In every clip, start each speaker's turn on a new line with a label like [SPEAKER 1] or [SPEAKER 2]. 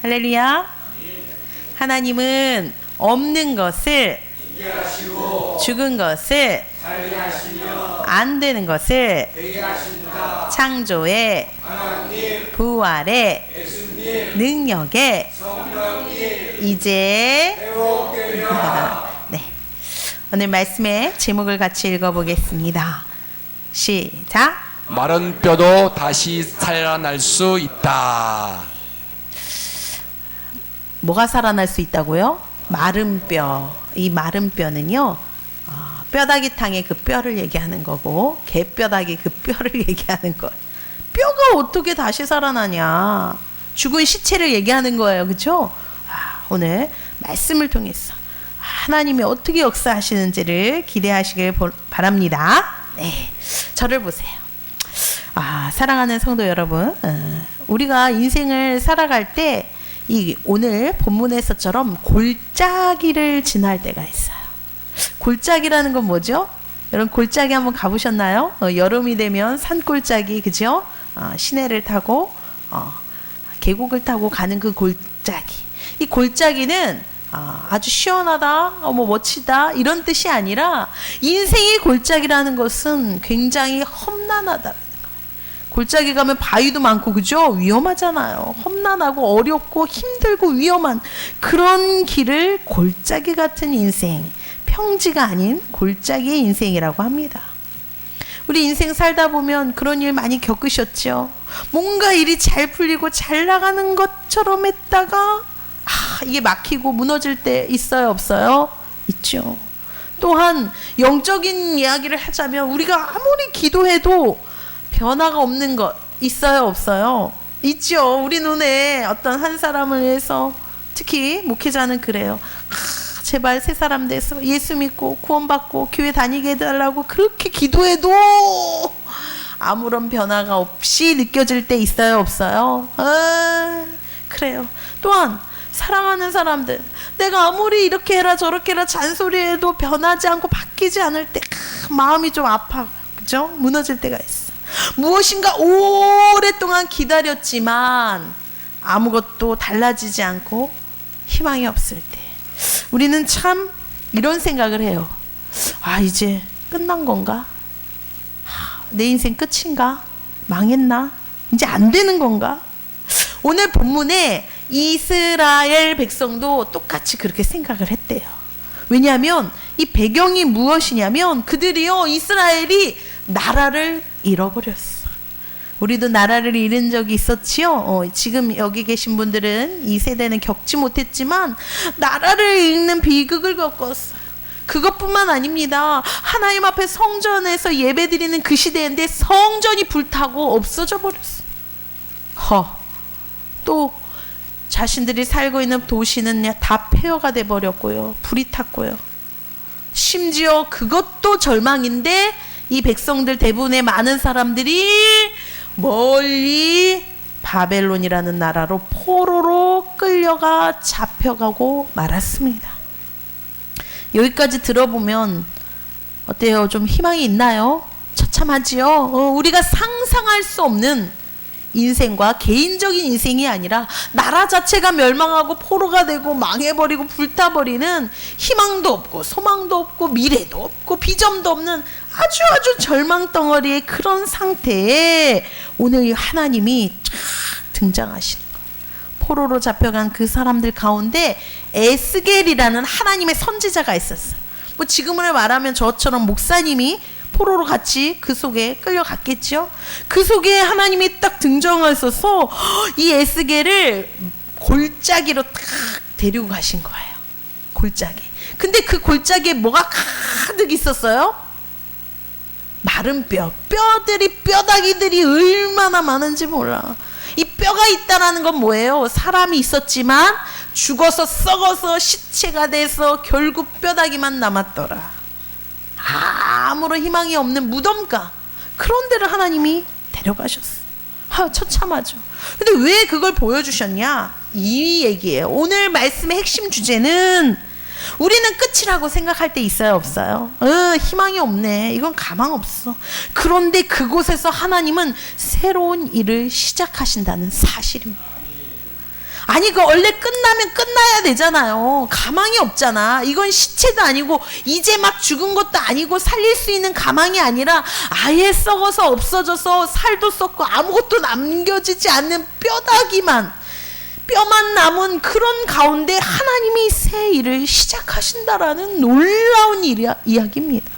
[SPEAKER 1] 할렐루야. 하나님은 없는 것을 죽은 것을 안 되는 것을 창조의 부활의 능력에 이제 네. 오늘 말씀의 제목을 같이 읽어보겠습니다. 시작.
[SPEAKER 2] 마른 뼈도 다시 살아날 수 있다.
[SPEAKER 1] 뭐가 살아날 수 있다고요? 마른 뼈. 이 마른 뼈는요, 뼈다귀탕의 그 뼈를 얘기하는 거고, 개뼈다귀 그 뼈를 얘기하는 거. 뼈가 어떻게 다시 살아나냐? 죽은 시체를 얘기하는 거예요, 그렇죠? 오늘 말씀을 통해서 하나님이 어떻게 역사하시는지를 기대하시길 바랍니다. 네, 저를 보세요. 사랑하는 성도 여러분, 우리가 인생을 살아갈 때 이 오늘 본문에서처럼 골짜기를 지날 때가 있어요. 골짜기라는 건 뭐죠? 여러분 골짜기 한번 가보셨나요? 여름이 되면 산골짜기, 그죠? 시내를 타고 계곡을 타고 가는 그 골짜기. 이 골짜기는 아주 시원하다, 멋지다 이런 뜻이 아니라 인생의 골짜기라는 것은 굉장히 험난하다. 골짜기 가면 바위도 많고, 그죠? 위험하잖아요. 험난하고 어렵고 힘들고 위험한 그런 길을 골짜기 같은 인생, 평지가 아닌 골짜기의 인생이라고 합니다. 우리 인생 살다 보면 그런 일 많이 겪으셨죠? 뭔가 일이 잘 풀리고 잘 나가는 것처럼 했다가 이게 막히고 무너질 때 있어요, 없어요? 있죠. 또한 영적인 이야기를 하자면 우리가 아무리 기도해도 변화가 없는 것 있어요, 없어요? 있죠. 우리 눈에 어떤 한 사람을 위해서, 특히 목회자는 그래요. 제발 새 사람 돼서 예수 믿고 구원받고 교회 다니게 해달라고 그렇게 기도해도 아무런 변화가 없이 느껴질 때 있어요, 없어요? 그래요. 또한 사랑하는 사람들, 내가 아무리 이렇게 해라 저렇게 해라 잔소리해도 변하지 않고 바뀌지 않을 때 마음이 좀 아파, 그죠? 무너질 때가 있어. 무엇인가 오랫동안 기다렸지만 아무것도 달라지지 않고 희망이 없을 때 우리는 참 이런 생각을 해요. 이제 끝난 건가? 내 인생 끝인가? 망했나? 이제 안 되는 건가? 오늘 본문에 이스라엘 백성도 똑같이 그렇게 생각을 했대요. 왜냐하면 이 배경이 무엇이냐면 그들이요, 이스라엘이 나라를 잃어버렸어. 우리도 나라를 잃은 적이 있었지요. 지금 여기 계신 분들은 이 세대는 겪지 못했지만 나라를 잃는 비극을 겪었어요. 그것뿐만 아닙니다. 하나님 앞에 성전에서 예배드리는 그 시대인데 성전이 불타고 없어져 버렸어. 또 자신들이 살고 있는 도시는 다 폐허가 돼 버렸고요. 불이 탔고요. 심지어 그것도 절망인데 이 백성들 대부분의 많은 사람들이 멀리 바벨론이라는 나라로 포로로 끌려가 잡혀가고 말았습니다. 여기까지 들어보면 어때요? 좀 희망이 있나요? 처참하지요? 우리가 상상할 수 없는 인생과 개인적인 인생이 아니라 나라 자체가 멸망하고 포로가 되고 망해버리고 불타버리는 희망도 없고 소망도 없고 미래도 없고 비전도 없는 아주 절망덩어리의 그런 상태에 오늘 하나님이 쫙 등장하시는 거예요. 포로로 잡혀간 그 사람들 가운데 에스겔이라는 하나님의 선지자가 있었어요. 뭐 지금을 말하면 저처럼 목사님이 포로로 같이 그 속에 끌려갔겠죠. 그 속에 하나님이 딱 등장하셔서 이 에스겔을 골짜기로 딱 데리고 가신 거예요. 골짜기. 근데 그 골짜기에 뭐가 가득 있었어요? 마른 뼈. 뼈다귀들이 얼마나 많은지 몰라. 이 뼈가 있다라는 건 뭐예요? 사람이 있었지만 죽어서 썩어서 시체가 돼서 결국 뼈다귀만 남았더라. 아무런 희망이 없는 무덤가, 그런 데를 하나님이 데려가셨어. 처참하죠. 근데 왜 그걸 보여주셨냐? 이 얘기예요. 오늘 말씀의 핵심 주제는 우리는 끝이라고 생각할 때 있어요, 없어요? 희망이 없네. 이건 가망 없어. 그런데 그곳에서 하나님은 새로운 일을 시작하신다는 사실입니다. 아니 그 원래 끝나면 끝나야 되잖아요. 가망이 없잖아. 이건 시체도 아니고 이제 막 죽은 것도 아니고 살릴 수 있는 가망이 아니라 아예 썩어서 없어져서 살도 썩고 아무것도 남겨지지 않는 뼈다귀만 뼈만 남은 그런 가운데 하나님이 새 일을 시작하신다라는 놀라운 이야기입니다.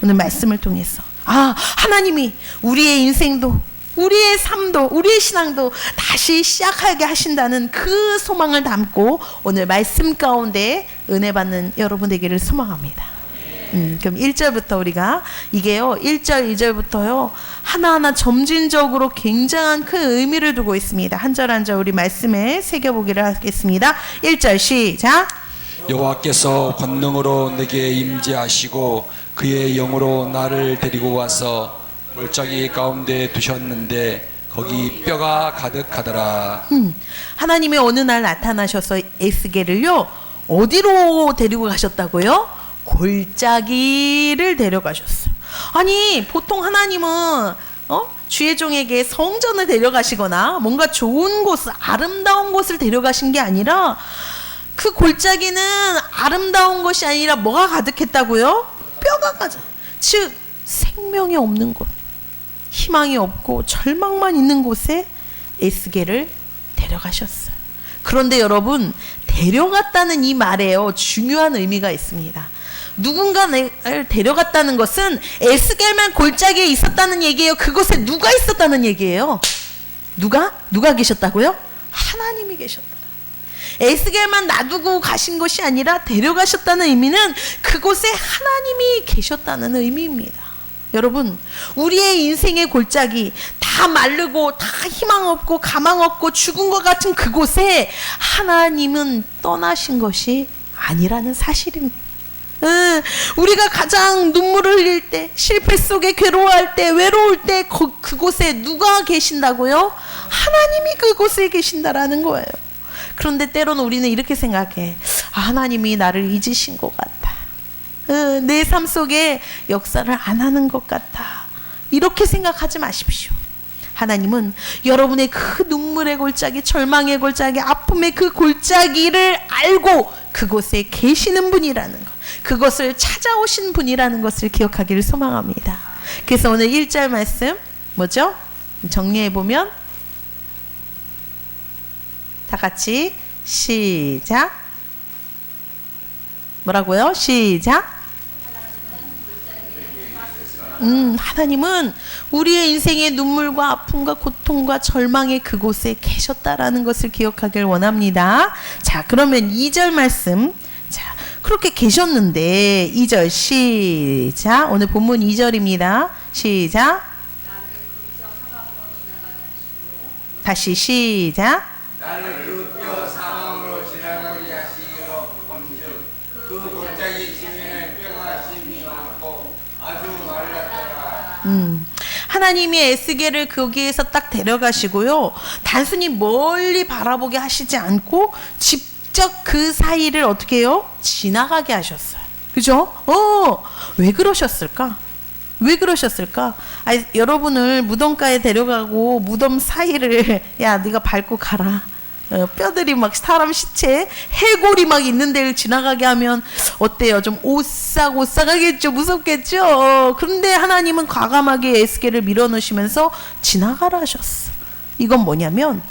[SPEAKER 1] 오늘 말씀을 통해서 하나님이 우리의 인생도 우리의 삶도 우리의 신앙도 다시 시작하게 하신다는 그 소망을 담고 오늘 말씀 가운데 은혜 받는 여러분 되기를 소망합니다. 그럼 1절부터 우리가 이게요 1절 2절부터요 하나하나 점진적으로 굉장한 큰 의미를 두고 있습니다. 한 절 한 절 우리 말씀에 새겨보기를 하겠습니다. 1절 시작.
[SPEAKER 2] 여호와께서 권능으로 내게 임재하시고 그의 영으로 나를 데리고 가서 골짜기 가운데 두셨는데 거기 뼈가 가득하더라.
[SPEAKER 1] 하나님이 어느 날 나타나셔서 에스겔을요 어디로 데리고 가셨다고요? 골짜기를 데려가셨어요. 아니 보통 하나님은 주의 종에게 성전을 데려가시거나 뭔가 좋은 곳, 아름다운 곳을 데려가신 게 아니라 그 골짜기는 아름다운 것이 아니라 뭐가 가득했다고요? 뼈가 가득. 즉 생명이 없는 곳, 희망이 없고 절망만 있는 곳에 에스겔을 데려가셨어요. 그런데 여러분 데려갔다는 이 말에요 중요한 의미가 있습니다. 누군가를 데려갔다는 것은 에스겔만 골짜기에 있었다는 얘기예요. 그곳에 누가 있었다는 얘기예요. 누가 계셨다고요? 하나님이 계셨다. 에스겔만 놔두고 가신 것이 아니라 데려가셨다는 의미는 그곳에 하나님이 계셨다는 의미입니다. 여러분 우리의 인생의 골짜기 다 마르고 다 희망 없고 가망 없고 죽은 것 같은 그곳에 하나님은 떠나신 것이 아니라는 사실입니다. 우리가 가장 눈물을 흘릴 때 실패 속에 괴로워할 때 외로울 때 그곳에 누가 계신다고요? 하나님이 그곳에 계신다라는 거예요. 그런데 때로는 우리는 이렇게 생각해. 하나님이 나를 잊으신 것 같아. 내 삶 속에 역사를 안 하는 것 같아. 이렇게 생각하지 마십시오. 하나님은 여러분의 그 눈물의 골짜기, 절망의 골짜기, 아픔의 그 골짜기를 알고 그곳에 계시는 분이라는 것, 그것을 찾아오신 분이라는 것을 기억하기를 소망합니다. 그래서 오늘 1절 말씀 뭐죠? 정리해보면 다 같이 시작. 뭐라고요? 시작. 하나님은 우리의 인생의 눈물과 아픔과 고통과 절망의 그곳에 계셨다라는 것을 기억하길 원합니다. 자, 그러면 2절 말씀. 자, 그렇게 계셨는데 2절 시작. 오늘 본문 2절입니다. 시작. 다시 시작.
[SPEAKER 3] 나를 그 뼈 사망으로 지나가게 하시기로 본즉 그 골짜기 지면에 뼈가 심이 많고 아주 말랐더라.
[SPEAKER 1] 하나님이 에스겔을 거기에서 딱 데려가시고요. 단순히 멀리 바라보게 하시지 않고 직접 그 사이를 어떻게 해요? 지나가게 하셨어요. 그죠? 왜 그러셨을까? 왜 그러셨을까? 여러분을 무덤가에 데려가고 무덤 사이를 야 네가 밟고 가라. 뼈들이 막 사람 시체 해골이 막 있는 데를 지나가게 하면 어때요? 좀 오싹오싹하겠죠. 무섭겠죠. 그런데 하나님은 과감하게 에스겔을 밀어넣으시면서 지나가라 하셨어. 이건 뭐냐면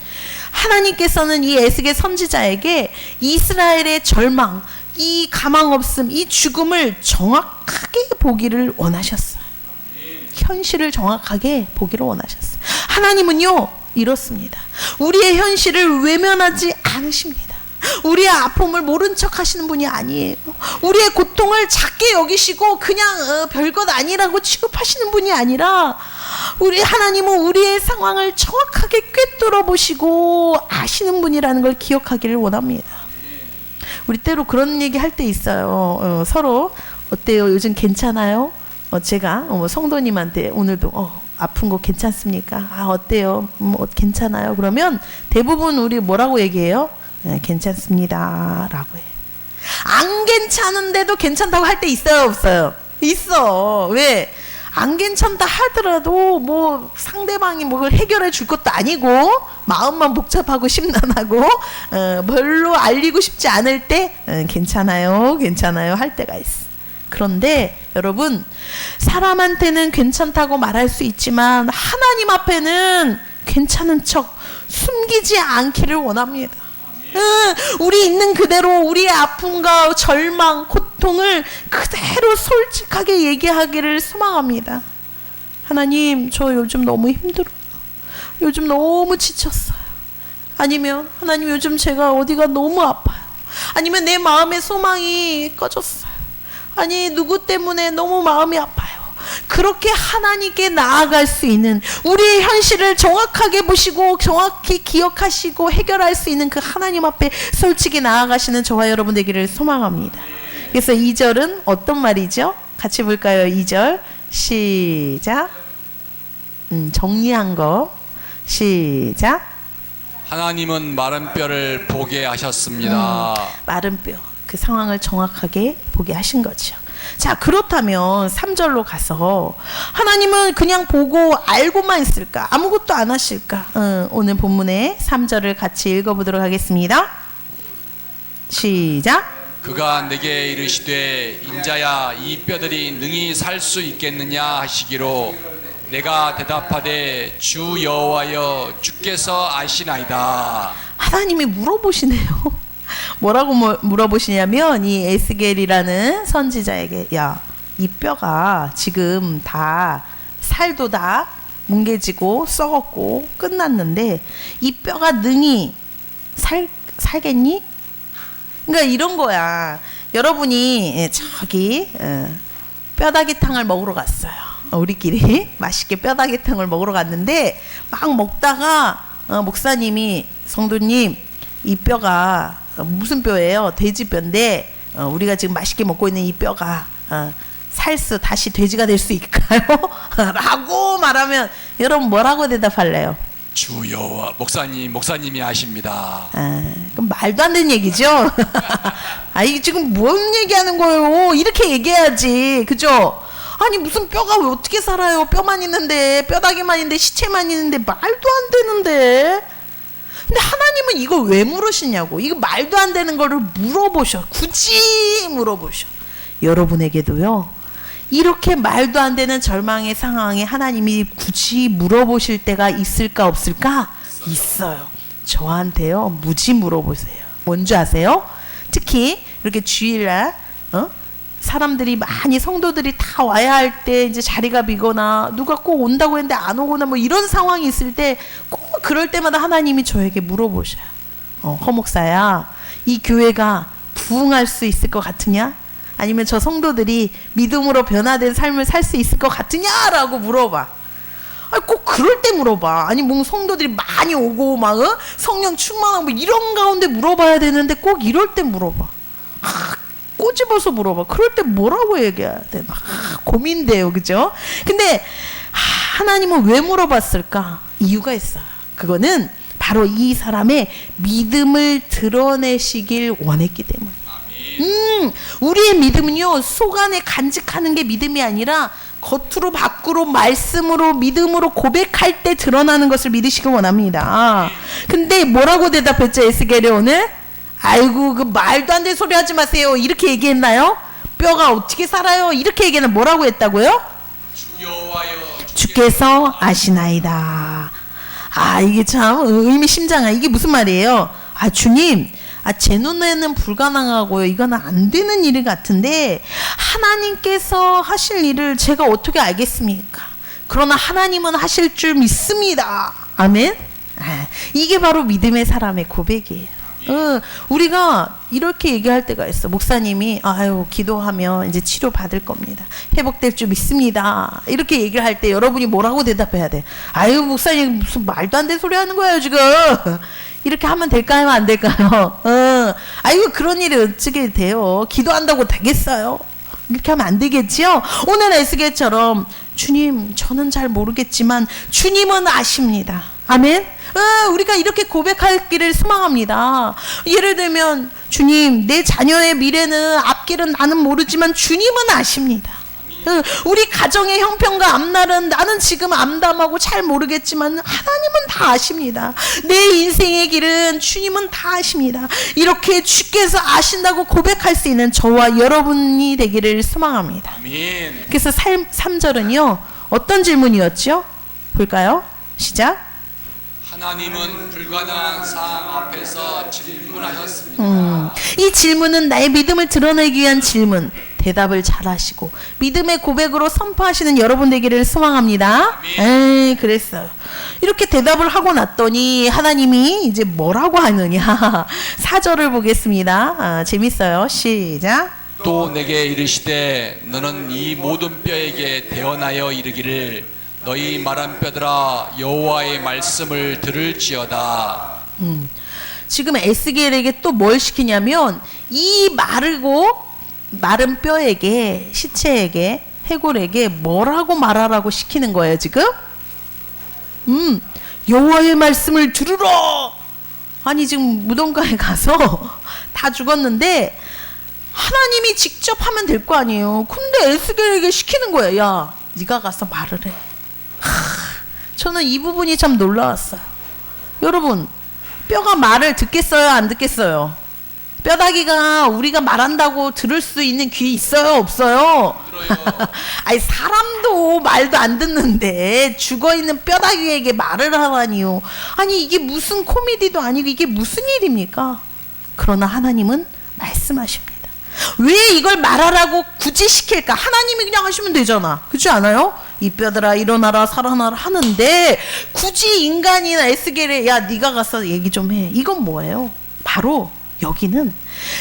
[SPEAKER 1] 하나님께서는 이 에스겔 선지자에게 이스라엘의 절망, 이 가망 없음, 이 죽음을 정확하게 보기를 원하셨어요. 현실을 정확하게 보기를 원하셨어요. 하나님은요 이렇습니다. 우리의 현실을 외면하지 않으십니다. 우리의 아픔을 모른 척 하시는 분이 아니에요. 우리의 고통을 작게 여기시고 그냥 별것 아니라고 취급하시는 분이 아니라 우리 하나님은 우리의 상황을 정확하게 꿰뚫어 보시고 아시는 분이라는 걸 기억하기를 원합니다. 우리 때로 그런 얘기 할 때 있어요. 서로 어때요? 요즘 괜찮아요? 제가 성도님한테 오늘도 아픈 거 괜찮습니까? 어때요? 괜찮아요? 그러면 대부분 우리 뭐라고 얘기해요? 네, 괜찮습니다 라고 해요. 안 괜찮은데도 괜찮다고 할 때 있어요? 없어요? 있어. 왜? 안 괜찮다 하더라도 뭐 상대방이 뭘 해결해 줄 것도 아니고 마음만 복잡하고 심란하고 별로 알리고 싶지 않을 때 괜찮아요 할 때가 있어. 그런데 여러분, 사람한테는 괜찮다고 말할 수 있지만 하나님 앞에는 괜찮은 척 숨기지 않기를 원합니다. 우리 있는 그대로 우리의 아픔과 절망, 고통을 그대로 솔직하게 얘기하기를 소망합니다. 하나님, 저 요즘 너무 힘들어요. 요즘 너무 지쳤어요. 아니면 하나님, 요즘 제가 어디가 너무 아파요. 아니면 내 마음의 소망이 꺼졌어요. 아니, 누구 때문에 너무 마음이 아파요. 그렇게 하나님께 나아갈 수 있는, 우리의 현실을 정확하게 보시고 정확히 기억하시고 해결할 수 있는 그 하나님 앞에 솔직히 나아가시는 저와 여러분 되기를 소망합니다. 그래서 2절은 어떤 말이죠? 같이 볼까요? 2절 시작. 정리한 거 시작.
[SPEAKER 2] 하나님은 마른 뼈를 보게 하셨습니다.
[SPEAKER 1] 마른 뼈, 그 상황을 정확하게 보게 하신 거죠. 자, 그렇다면 3절로 가서 하나님은 그냥 보고 알고만 있을까? 아무것도 안 하실까? 오늘 본문의 3절을 같이 읽어보도록 하겠습니다. 시작.
[SPEAKER 2] 그가 내게 이르시되 인자야 이 뼈들이 능히 살 수 있겠느냐 하시기로 내가 대답하되 주 여호와여 주께서 아시나이다.
[SPEAKER 1] 하나님이 물어보시네요. 뭐라고 물어보시냐면 이 에스겔이라는 선지자에게, 야, 이 뼈가 지금 다 살도 다 뭉개지고 썩었고 끝났는데 이 뼈가 능히 살겠니? 그러니까 이런 거야. 여러분이 저기 뼈다귀탕을 먹으러 갔어요. 우리끼리 맛있게 뼈다귀탕을 먹으러 갔는데 막 먹다가 목사님이, 성도님, 이 뼈가 무슨 뼈예요? 돼지 뼈인데 우리가 지금 맛있게 먹고 있는 이 뼈가 살수 다시 돼지가 될 수 있을까요? 라고 말하면 여러분 뭐라고 대답할래요?
[SPEAKER 2] 주 여호와, 목사님이 아십니다.
[SPEAKER 1] 그럼 말도 안 되는 얘기죠. 이게 지금 뭔 얘기하는 거예요? 이렇게 얘기해야지, 그죠? 아니, 무슨 뼈가 왜 어떻게 살아요? 뼈만 있는데, 뼈다귀만 있는데, 시체만 있는데, 말도 안 되는데. 근데 하나님은 이걸 왜 물으시냐고. 이거 말도 안 되는 거를 물어보셔. 굳이 물어보셔. 여러분에게도요, 이렇게 말도 안 되는 절망의 상황에 하나님이 굳이 물어보실 때가 있을까 없을까? 있어요. 저한테요, 무지 물어보세요. 뭔지 아세요? 특히 이렇게 주일날 사람들이 많이, 성도들이 다 와야 할 때 이제 자리가 비거나 누가 꼭 온다고 했는데 안 오거나 뭐 이런 상황이 있을 때 꼭 그럴 때마다 하나님이 저에게 물어보셔요. 허목사야, 이 교회가 부흥할 수 있을 것 같으냐? 아니면 저 성도들이 믿음으로 변화된 삶을 살 수 있을 것 같으냐라고 물어봐. 꼭 그럴 때 물어봐. 아니, 뭐 성도들이 많이 오고 막 성령 충만하고 뭐 이런 가운데 물어봐야 되는데 꼭 이럴 때 물어봐. 꼬집어서 물어봐. 그럴 때 뭐라고 얘기해야 되나? 고민돼요, 그죠? 근데 하나님은 왜 물어봤을까? 이유가 있어요. 그거는 바로 이 사람의 믿음을 드러내시길 원했기 때문에. 우리의 믿음은요, 속 안에 간직하는 게 믿음이 아니라 겉으로 밖으로 말씀으로 믿음으로 고백할 때 드러나는 것을 믿으시길 원합니다. 근데 뭐라고 대답했죠, 에스겔이 오늘? 아이고, 그 말도 안 되는 소리 하지 마세요. 이렇게 얘기했나요? 뼈가 어떻게 살아요? 이렇게 얘기는 뭐라고 했다고요?
[SPEAKER 2] 주 여호와여
[SPEAKER 1] 주께서 아시나이다. 이게 참 의미심장한, 이게 무슨 말이에요? 주님, 제 눈에는 불가능하고요, 이거는 안 되는 일 같은데 하나님께서 하실 일을 제가 어떻게 알겠습니까? 그러나 하나님은 하실 줄 믿습니다. 아멘. 이게 바로 믿음의 사람의 고백이에요. 우리가 이렇게 얘기할 때가 있어. 목사님이 기도하면 이제 치료 받을 겁니다. 회복될 줄 믿습니다. 이렇게 얘기를 할 때 여러분이 뭐라고 대답해야 돼? 목사님 무슨 말도 안 되는 소리 하는 거예요 지금. 이렇게 하면 될까요? 안 될까요? 그런 일이 어떻게 돼요? 기도한다고 되겠어요? 이렇게 하면 안 되겠지요? 오늘 에스겔처럼 주님, 저는 잘 모르겠지만 주님은 아십니다. 아멘. 우리가 이렇게 고백하기를 소망합니다. 예를 들면, 주님, 내 자녀의 미래는 앞길은 나는 모르지만 주님은 아십니다. 우리 가정의 형편과 앞날은 나는 지금 암담하고 잘 모르겠지만 하나님은 다 아십니다. 내 인생의 길은 주님은 다 아십니다. 이렇게 주께서 아신다고 고백할 수 있는 저와 여러분이 되기를 소망합니다.
[SPEAKER 2] 아멘.
[SPEAKER 1] 그래서 3절은요 어떤 질문이었죠? 볼까요? 시작.
[SPEAKER 2] 하나님은 불가능한 상황 앞에서 질문하셨습니다.
[SPEAKER 1] 이 질문은 나의 믿음을 드러내기 위한 질문. 대답을 잘하시고 믿음의 고백으로 선포하시는 여러분 되기를 소망합니다. 그랬어요. 이렇게 대답을 하고 났더니 하나님이 이제 뭐라고 하느냐. 4절을 보겠습니다. 재밌어요. 시작.
[SPEAKER 2] 또 내게 이르시되 너는 이 모든 뼈에게 대언하여 이르기를 너희 마른 뼈들아 여호와의 말씀을 들을지어다.
[SPEAKER 1] 지금 에스겔에게 또 뭘 시키냐면 이 마른 뼈에게 시체에게 해골에게 뭐라고 말하라고 시키는 거예요 지금? 여호와의 말씀을 들으라. 아니 지금 무덤가에 가서 다 죽었는데 하나님이 직접 하면 될 거 아니에요. 근데 에스겔에게 시키는 거예요. 야 네가 가서 말을 해. 저는 이 부분이 참 놀라웠어요. 여러분 뼈가 말을 듣겠어요 안 듣겠어요? 뼈다귀가 우리가 말한다고 들을 수 있는 귀 있어요 없어요? 아니 사람도 말도 안 듣는데 죽어있는 뼈다귀에게 말을 하다니요. 아니 이게 무슨 코미디도 아니고 이게 무슨 일입니까? 그러나 하나님은 말씀하십니다. 왜 이걸 말하라고 굳이 시킬까? 하나님이 그냥 하시면 되잖아. 그렇지 않아요? 이 뼈들아 일어나라 살아나라 하는데 굳이 인간이나 에스겔에 야 네가 가서 얘기 좀 해. 이건 뭐예요? 바로 여기는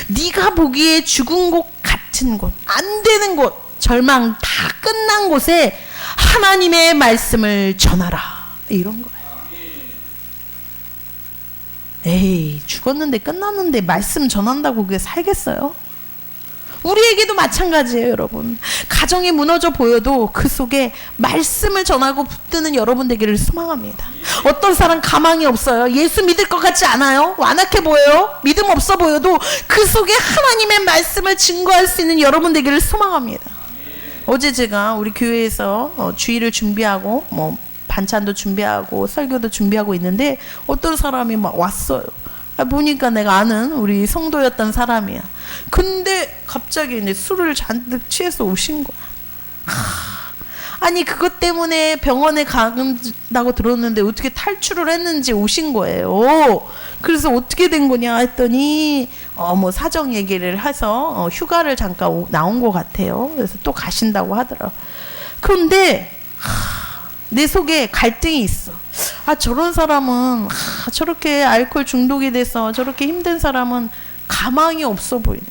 [SPEAKER 1] 네가 보기에 죽은 곳 같은 곳, 안 되는 곳, 절망 다 끝난 곳에 하나님의 말씀을 전하라. 이런 거예요. 에이 죽었는데 끝났는데 말씀 전한다고 그게 살겠어요? 우리에게도 마찬가지예요 여러분. 가정이 무너져 보여도 그 속에 말씀을 전하고 붙드는 여러분 되기를 소망합니다. 어떤 사람 가망이 없어요. 예수 믿을 것 같지 않아요? 완악해 보여요? 믿음 없어 보여도 그 속에 하나님의 말씀을 증거할 수 있는 여러분 되기를 소망합니다. 어제 제가 우리 교회에서 주일을 준비하고 뭐 반찬도 준비하고 설교도 준비하고 있는데 어떤 사람이 막 왔어요. 보니까 내가 아는 우리 성도였던 사람이야. 근데 갑자기 이제 술을 잔뜩 취해서 오신 거야. 아니 그것 때문에 병원에 간다고 들었는데 어떻게 탈출을 했는지 오신 거예요. 그래서 어떻게 된 거냐 했더니 뭐 사정 얘기를 해서 휴가를 잠깐 나온 것 같아요. 그래서 또 가신다고 하더라. 그런데 내 속에 갈등이 있어. 아 저런 사람은 저렇게 알코올 중독이 돼서 저렇게 힘든 사람은 가망이 없어 보이는.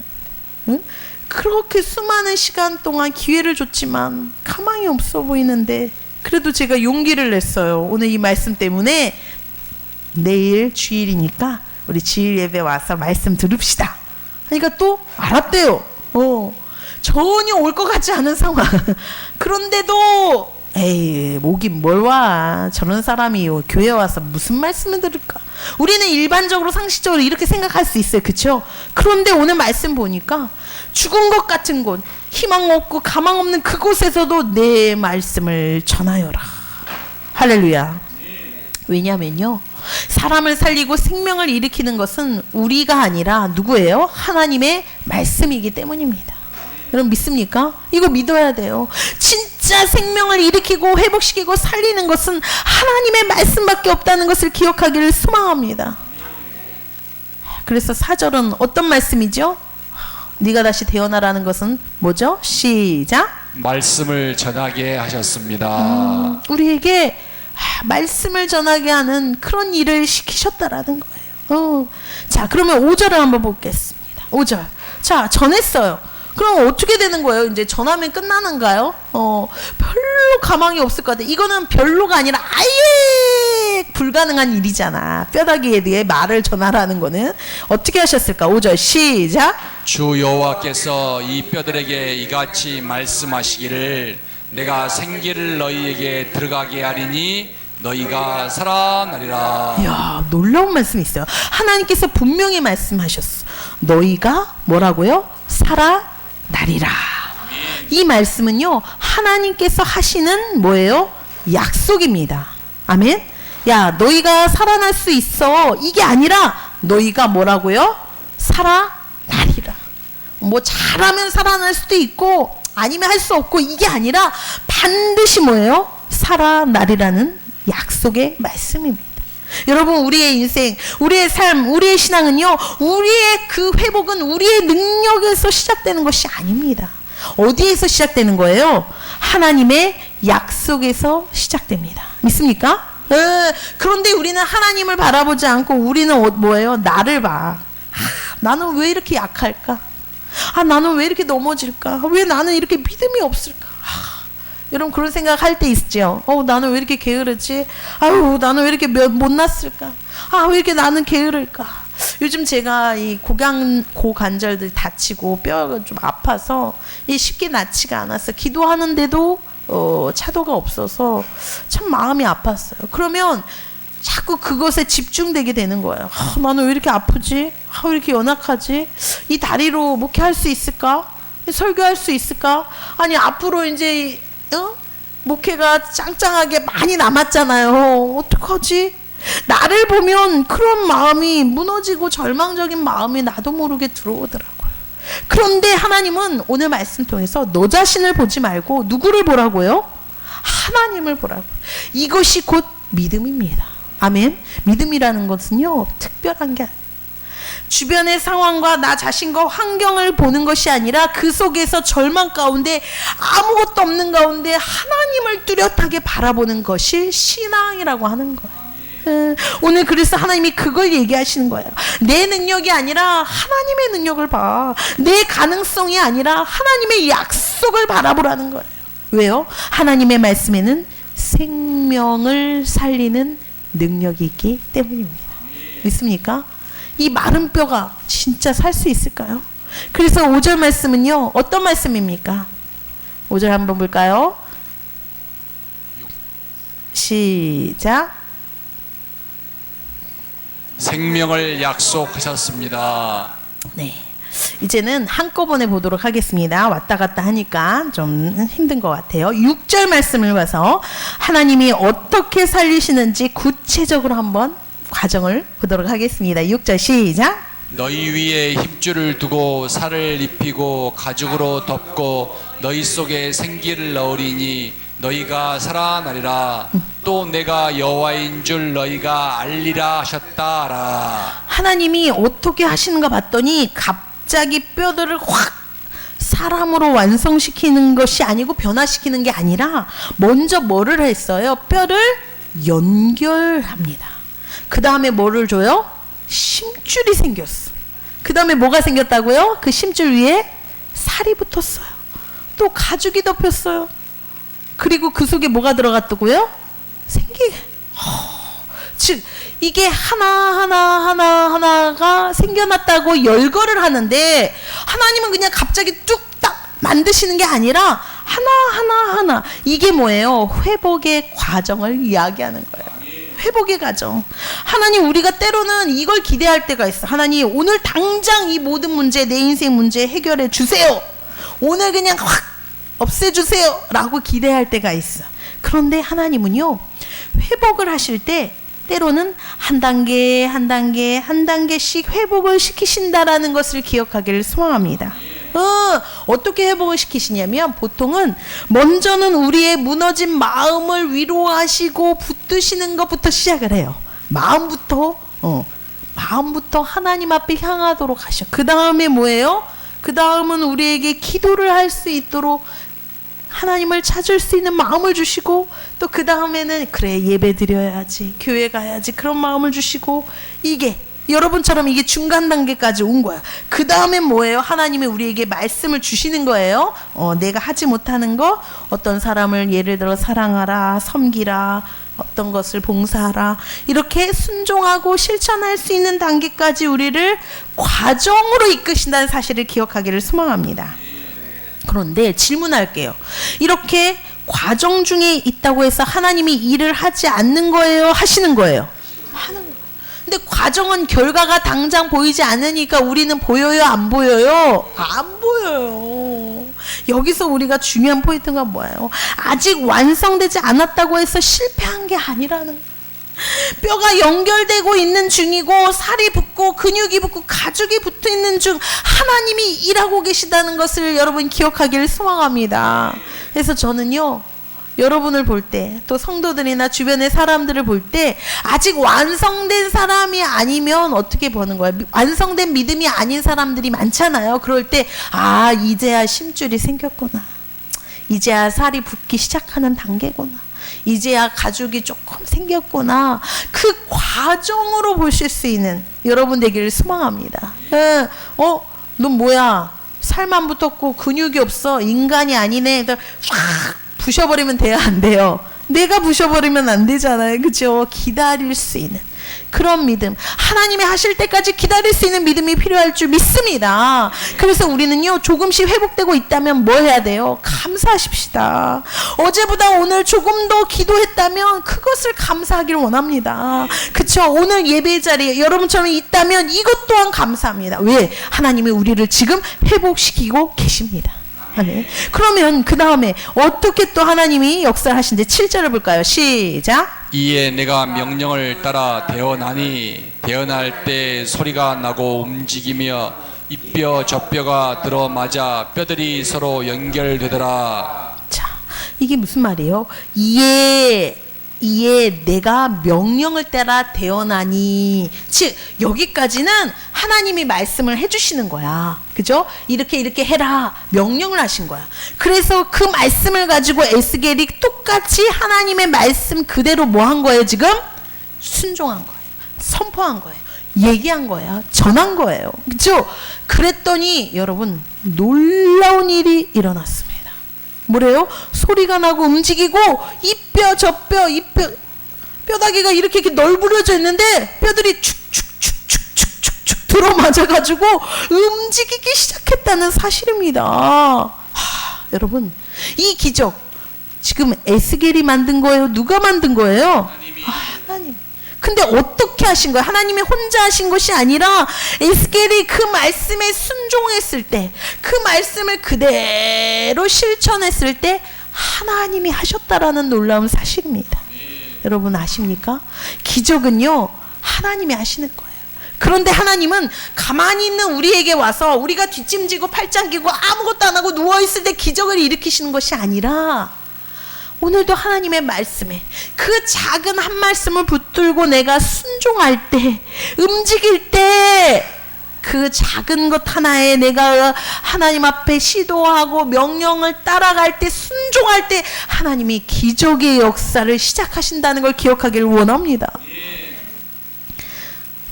[SPEAKER 1] 응? 그렇게 수많은 시간 동안 기회를 줬지만 가망이 없어 보이는데 그래도 제가 용기를 냈어요. 오늘 이 말씀 때문에 내일 주일이니까 우리 주일 예배 와서 말씀 들읍시다. 그러니까 또 알았대요. 전혀 올 것 같지 않은 상황. 그런데도 에이 오긴 뭘 와. 저런 사람이 교회 와서 무슨 말씀을 들을까. 우리는 일반적으로 상식적으로 이렇게 생각할 수 있어요. 그렇죠? 그런데 오늘 말씀 보니까 죽은 것 같은 곳, 희망 없고 가망 없는 그곳에서도 내 말씀을 전하여라. 할렐루야. 왜냐면요 사람을 살리고 생명을 일으키는 것은 우리가 아니라 누구예요? 하나님의 말씀이기 때문입니다. 여러분 믿습니까? 이거 믿어야 돼요. 진짜 생명을 일으키고 회복시키고 살리는 것은 하나님의 말씀밖에 없다는 것을 기억하기를 소망합니다. 그래서 4절은 어떤 말씀이죠? 네가 다시 태어나라는 것은 뭐죠? 시작.
[SPEAKER 2] 말씀을 전하게 하셨습니다.
[SPEAKER 1] 우리에게 말씀을 전하게 하는 그런 일을 시키셨다라는 거예요. 자 그러면 5절을 한번 보겠습니다. 5절. 자 전했어요. 그럼 어떻게 되는 거예요? 이제 전하면 끝나는가요? 별로 가망이 없을 것 같아. 이거는 별로가 아니라 아예 불가능한 일이잖아. 뼈다귀에 대해 말을 전하라는 거는 어떻게 하셨을까? 5절 시작.
[SPEAKER 2] 주 여호와께서 이 뼈들에게 이같이 말씀하시기를 내가 생기를 너희에게 들어가게 하리니 너희가 살아나리라.
[SPEAKER 1] 이야 놀라운 말씀이 있어요. 하나님께서 분명히 말씀하셨어. 너희가 뭐라고요? 살아나리라. 이 말씀은요, 하나님께서 하시는 뭐예요? 약속입니다. 아멘. 야, 너희가 살아날 수 있어. 이게 아니라 너희가 뭐라고요? 살아나리라. 뭐 잘하면 살아날 수도 있고 아니면 할 수 없고, 이게 아니라 반드시 뭐예요? 살아나리라는 약속의 말씀입니다. 여러분, 우리의 인생, 우리의 삶, 우리의 신앙은요, 우리의 그 회복은 우리의 능력에서 시작되는 것이 아닙니다. 어디에서 시작되는 거예요? 하나님의 약속에서 시작됩니다. 믿습니까? 그런데 우리는 하나님을 바라보지 않고 우리는 뭐예요? 나를 봐. 나는 왜 이렇게 약할까? 나는 왜 이렇게 넘어질까? 왜 나는 이렇게 믿음이 없을까? 여러분, 그런 생각할 때 있죠. 나는 왜 이렇게 게으르지? 아유, 나는 왜 이렇게 못났을까? 왜 이렇게 나는 게으를까? 요즘 제가 이 고관절들 다치고 뼈가 좀 아파서 쉽게 낫지가 않았어. 기도하는데도 차도가 없어서 참 마음이 아팠어요. 그러면 자꾸 그것에 집중되게 되는 거예요. 나는 왜 이렇게 아프지? 왜 이렇게 연약하지? 이 다리로 목회할 수 있을까? 설교할 수 있을까? 아니, 앞으로 이제 목회가 짱짱하게 많이 남았잖아요. 어떡하지? 나를 보면 그런 마음이, 무너지고 절망적인 마음이 나도 모르게 들어오더라고요. 그런데 하나님은 오늘 말씀 통해서 너 자신을 보지 말고 누구를 보라고요? 하나님을 보라고. 이것이 곧 믿음입니다. 아멘. 믿음이라는 것은요, 특별한 게 아니에요. 주변의 상황과 나 자신과 환경을 보는 것이 아니라 그 속에서 절망 가운데, 아무것도 없는 가운데 하나님을 뚜렷하게 바라보는 것이 신앙이라고 하는 거예요. 오늘 그래서 하나님이 그걸 얘기하시는 거예요. 내 능력이 아니라 하나님의 능력을 봐. 내 가능성이 아니라 하나님의 약속을 바라보라는 거예요. 왜요? 하나님의 말씀에는 생명을 살리는 능력이 있기 때문입니다. 믿습니까? 이 마른 뼈가 진짜 살 수 있을까요? 그래서 5절 말씀은요, 어떤 말씀입니까? 5절 한번 볼까요? 시작.
[SPEAKER 2] 생명을 약속하셨습니다.
[SPEAKER 1] 네. 이제는 한꺼번에 보도록 하겠습니다. 왔다 갔다 하니까 좀 힘든 것 같아요. 6절 말씀을 봐서 하나님이 어떻게 살리시는지 구체적으로 한번 과정을 보도록 하겠습니다. 6절 시작.
[SPEAKER 2] 너희 위에 힘줄을 두고 살을 입히고 가죽으로 덮고 너희 속에 생기를 넣으리니 너희가 살아나리라. 또 내가 여호와인 줄 너희가 알리라 하셨다라.
[SPEAKER 1] 하나님이 어떻게 하시는가 봤더니 갑자기 뼈들을 확 사람으로 완성시키는 것이 아니고 변화시키는 게 아니라 먼저 뭐를 했어요? 뼈를 연결합니다. 그 다음에 뭐를 줘요? 심줄이 생겼어. 그 다음에 뭐가 생겼다고요? 그 심줄 위에 살이 붙었어요. 또 가죽이 덮였어요. 그리고 그 속에 뭐가 들어갔다고요? 즉 이게 하나가 생겨났다고 열거를 하는데, 하나님은 그냥 갑자기 뚝딱 만드시는 게 아니라 하나 이게 뭐예요? 회복의 과정을 이야기하는 거예요. 회복의 과정. 하나님, 우리가 때로는 이걸 기대할 때가 있어. 하나님, 오늘 당장 이 모든 문제, 내 인생 문제 해결해 주세요. 오늘 그냥 확 없애주세요 라고 기대할 때가 있어. 그런데 하나님은요, 회복을 하실 때 때로는 한 단계씩 회복을 시키신다라는 것을 기억하기를 소망합니다. 어떻게 회복을 시키시냐면, 보통은 먼저는 우리의 무너진 마음을 위로하시고 붙드시는 것부터 시작을 해요. 마음부터 하나님 앞에 향하도록 하셔. 그 다음에 뭐예요? 그 다음은 우리에게 기도를 할 수 있도록 하나님을 찾을 수 있는 마음을 주시고, 또 그 다음에는 그래, 예배 드려야지, 교회 가야지, 그런 마음을 주시고, 이게 여러분처럼 이게 중간 단계까지 온 거야. 그 다음에 뭐예요? 하나님이 우리에게 말씀을 주시는 거예요. 내가 하지 못하는 거, 어떤 사람을 예를 들어 사랑하라, 섬기라, 어떤 것을 봉사하라, 이렇게 순종하고 실천할 수 있는 단계까지 우리를 과정으로 이끄신다는 사실을 기억하기를 소망합니다. 그런데 질문할게요. 이렇게 과정 중에 있다고 해서 하나님이 일을 하지 않는 거예요? 하시는 거예요? 하는 거예요. 근데 과정은 결과가 당장 보이지 않으니까 우리는 보여요, 안 보여요? 안 보여요. 여기서 우리가 중요한 포인트가 뭐예요? 아직 완성되지 않았다고 해서 실패한 게 아니라는 거예요. 뼈가 연결되고 있는 중이고 살이 붙고 근육이 붙고 가죽이 붙어 있는 중 하나님이 일하고 계시다는 것을 여러분 기억하기를 소망합니다. 그래서 저는요, 여러분을 볼 때, 또 성도들이나 주변의 사람들을 볼 때 아직 완성된 사람이 아니면 어떻게 보는 거예요? 완성된 믿음이 아닌 사람들이 많잖아요. 그럴 때 아, 이제야 심줄이 생겼구나, 이제야 살이 붙기 시작하는 단계구나, 이제야 가죽이 조금 생겼구나, 그 과정으로 보실 수 있는 여러분 되기를 소망합니다. 넌 뭐야, 살만 붙었고 근육이 없어, 인간이 아니네, 확 부셔버리면 돼요, 안 돼요? 내가 부셔버리면 안 되잖아요, 그죠? 기다릴 수 있는 그런 믿음, 하나님이 하실 때까지 기다릴 수 있는 믿음이 필요할 줄 믿습니다. 그래서 우리는요, 조금씩 회복되고 있다면 뭐 해야 돼요? 감사하십시다. 어제보다 오늘 조금 더 기도했다면 그것을 감사하기를 원합니다. 그쵸? 오늘 예배 자리에 여러분처럼 있다면 이것 또한 감사합니다. 왜? 하나님이 우리를 지금 회복시키고 계십니다. 네. 그러면 그 다음에 어떻게 또 하나님이 역사를 하신지 7절을 볼까요? 시작.
[SPEAKER 2] 이에 내가 명령을 따라 대언하니 대언할 때 소리가 나고 움직이며 이 뼈 저 뼈가 들어맞아 뼈들이 서로 연결되더라.
[SPEAKER 1] 자, 이게 무슨 말이에요? 이에 내가 명령을 따라 대언하니, 즉 여기까지는 하나님이 말씀을 해주시는 거야, 그죠? 이렇게 해라, 명령을 하신 거야. 그래서 그 말씀을 가지고 에스겔이 똑같이 하나님의 말씀 그대로 뭐 한 거예요? 지금 순종한 거예요, 선포한 거예요, 얘기한 거예요, 전한 거예요, 그죠? 그랬더니 여러분 놀라운 일이 일어났습니다. 뭐래요? 소리가 나고 움직이고 이 뼈 저 뼈 이 뼈다귀가 이렇게 널브러져 있는데 뼈들이 축축축축축축 들어맞아가지고 움직이기 시작했다는 사실입니다. 여러분, 이 기적 지금 에스겔이 만든 거예요? 누가 만든 거예요? 하나님. 근데 어떻게 하신 거예요? 하나님이 혼자 하신 것이 아니라 에스겔이 그 말씀에 순종했을 때, 그 말씀을 그대로 실천했을 때 하나님이 하셨다라는 놀라운 사실입니다. 여러분 아십니까? 기적은요, 하나님이 하시는 거예요. 그런데 하나님은 가만히 있는 우리에게 와서 우리가 뒷짐지고 팔짱 끼고 아무것도 안 하고 누워있을 때 기적을 일으키시는 것이 아니라, 오늘도 하나님의 말씀에 그 작은 한 말씀을 붙들고 내가 순종할 때, 움직일 때, 그 작은 것 하나에 내가 하나님 앞에 시도하고 명령을 따라갈 때, 순종할 때 하나님이 기적의 역사를 시작하신다는 걸 기억하기를 원합니다.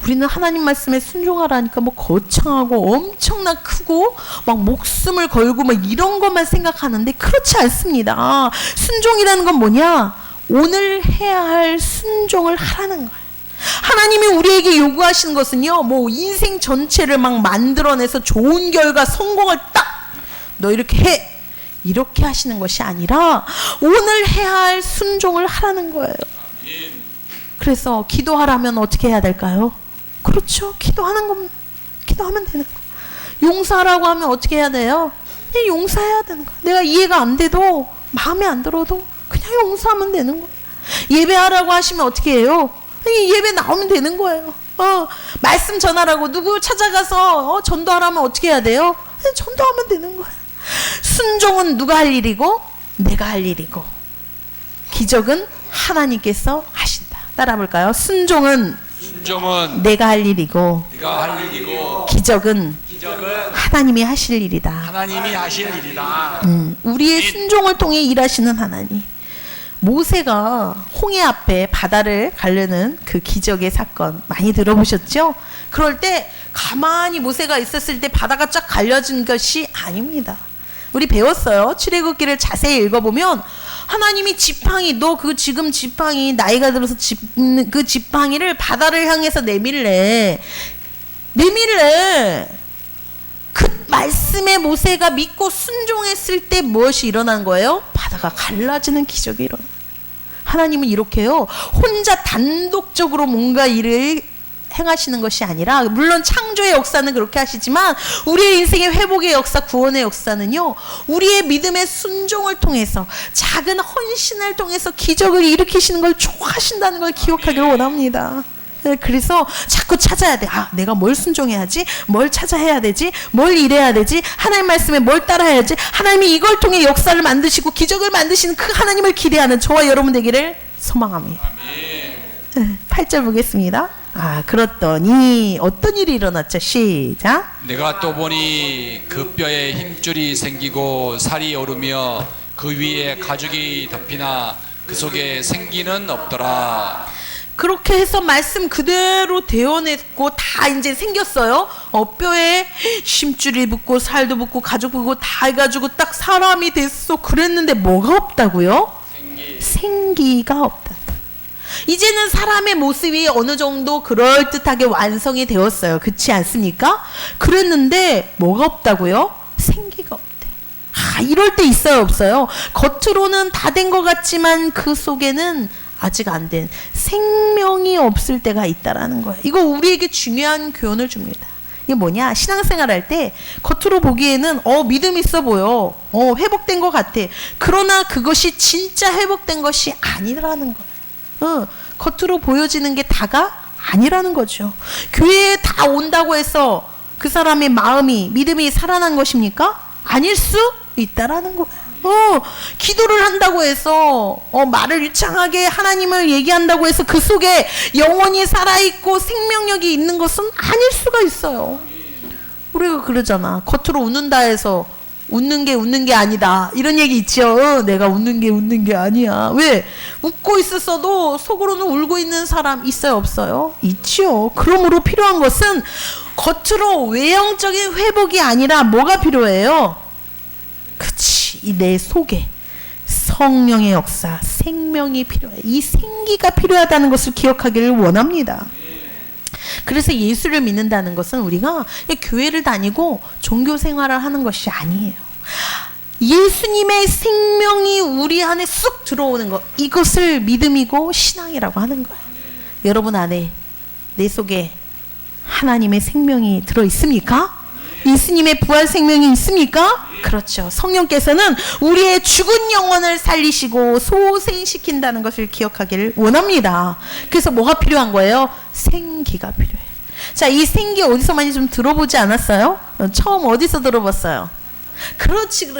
[SPEAKER 1] 우리는 하나님 말씀에 순종하라니까 뭐 거창하고 엄청나 크고 막 목숨을 걸고 막 이런 것만 생각하는데 그렇지 않습니다. 순종이라는 건 뭐냐? 오늘 해야 할 순종을 하라는 거예요. 하나님이 우리에게 요구하시는 것은요, 뭐 인생 전체를 막 만들어내서 좋은 결과, 성공을 딱 너 이렇게 해, 이렇게 하시는 것이 아니라 오늘 해야 할 순종을 하라는 거예요. 그래서 기도하라면 어떻게 해야 될까요? 그렇죠. 기도하면 되는 거. 용서하라고 하면 어떻게 해야 돼요? 그냥 용서해야 되는 거야. 내가 이해가 안 돼도, 마음에 안 들어도 그냥 용서하면 되는 거야. 예배하라고 하시면 어떻게 해요? 예배 나오면 되는 거예요. 말씀 전하라고 누구 찾아가서 전도하라면 어떻게 해야 돼요? 전도하면 되는 거야. 순종은 누가 할 일이고 내가 할 일이고, 기적은 하나님께서 하신다. 따라 볼까요? 순종은 내가 할 일이고 기적은 하나님이 하실 일이다.
[SPEAKER 2] 하나님이 하실 일이다.
[SPEAKER 1] 우리의 순종을 통해 일하시는 하나님. 모세가 홍해 앞에 바다를 가르는 그 기적의 사건 많이 들어보셨죠? 그럴 때 가만히 모세가 있었을 때 바다가 쫙 갈려진 것이 아닙니다. 우리 배웠어요. 출애굽기를 자세히 읽어보면 하나님이 지팡이, 너 그 지금 지팡이 나이가 들어서 그 지팡이를 바다를 향해서 내밀래. 그 말씀에 모세가 믿고 순종했을 때 무엇이 일어난 거예요? 바다가 갈라지는 기적이 일어나. 하나님은 이렇게요, 혼자 단독적으로 뭔가 일을 행하시는 것이 아니라, 물론 창조의 역사는 그렇게 하시지만 우리의 인생의 회복의 역사, 구원의 역사는요, 우리의 믿음의 순종을 통해서, 작은 헌신을 통해서 기적을 일으키시는 걸 좋아하신다는 걸 기억하기를 원합니다. 그래서 자꾸 찾아야 돼. 아, 내가 뭘 순종해야지? 뭘 찾아야 되지? 뭘 일해야 되지? 하나님 말씀에 뭘 따라야지? 하나님이 이걸 통해 역사를 만드시고 기적을 만드시는 그 하나님을 기대하는 저와 여러분 되기를 소망합니다.
[SPEAKER 2] 아멘.
[SPEAKER 1] 8절 보겠습니다. 아, 그렇더니 어떤 일이 일어났죠? 시작.
[SPEAKER 2] 내가 또 보니 그 뼈에 힘줄이 생기고 살이 오르며 그 위에 가죽이 덮이나 그 속에 생기는 없더라.
[SPEAKER 1] 그렇게 해서 말씀 그대로 대어냈고 다 이제 생겼어요. 뼈에 심줄이 붙고 살도 붙고 가죽 붙고 다 해가지고 딱 사람이 됐어. 그랬는데 뭐가 없다고요? 생기가 없다. 이제는 사람의 모습이 어느 정도 그럴듯하게 완성이 되었어요. 그렇지 않습니까? 그랬는데 뭐가 없다고요? 생기가 없대. 아, 이럴 때 있어요, 없어요? 겉으로는 다 된 것 같지만 그 속에는 아직 안 된 생명이 없을 때가 있다라는 거예요. 이거 우리에게 중요한 교훈을 줍니다. 이게 뭐냐? 신앙생활 할 때 겉으로 보기에는 믿음 있어 보여. 회복된 것 같아. 그러나 그것이 진짜 회복된 것이 아니라는 거예요. 겉으로 보여지는 게 다가 아니라는 거죠. 교회에 다 온다고 해서 그 사람의 마음이, 믿음이 살아난 것입니까? 아닐 수 있다라는 거예요. 기도를 한다고 해서 말을 유창하게 하나님을 얘기한다고 해서 그 속에 영혼이 살아있고 생명력이 있는 것은 아닐 수가 있어요. 우리가 그러잖아. 겉으로 웃는다 해서 웃는 게 아니다, 이런 얘기 있죠. 내가 웃는 게 아니야. 왜? 웃고 있었어도 속으로는 울고 있는 사람 있어요, 없어요? 있죠. 그러므로 필요한 것은 겉으로 외형적인 회복이 아니라 뭐가 필요해요? 그치, 내 속에 성령의 역사, 생명이 필요해. 이 생기가 필요하다는 것을 기억하기를 원합니다. 그래서 예수를 믿는다는 것은 우리가 교회를 다니고 종교 생활을 하는 것이 아니에요. 예수님의 생명이 우리 안에 쑥 들어오는 것, 이것을 믿음이고 신앙이라고 하는 거예요. 여러분 안에, 내 속에 하나님의 생명이 들어 있습니까? 예수님의 부활 생명이 있습니까? 그렇죠. 성령께서는 우리의 죽은 영혼을 살리시고 소생시킨다는 것을 기억하기를 원합니다. 그래서 뭐가 필요한 거예요? 생기가 필요해요. 자, 이 생기 어디서 많이 좀 들어보지 않았어요? 처음 어디서 들어봤어요? 그렇지.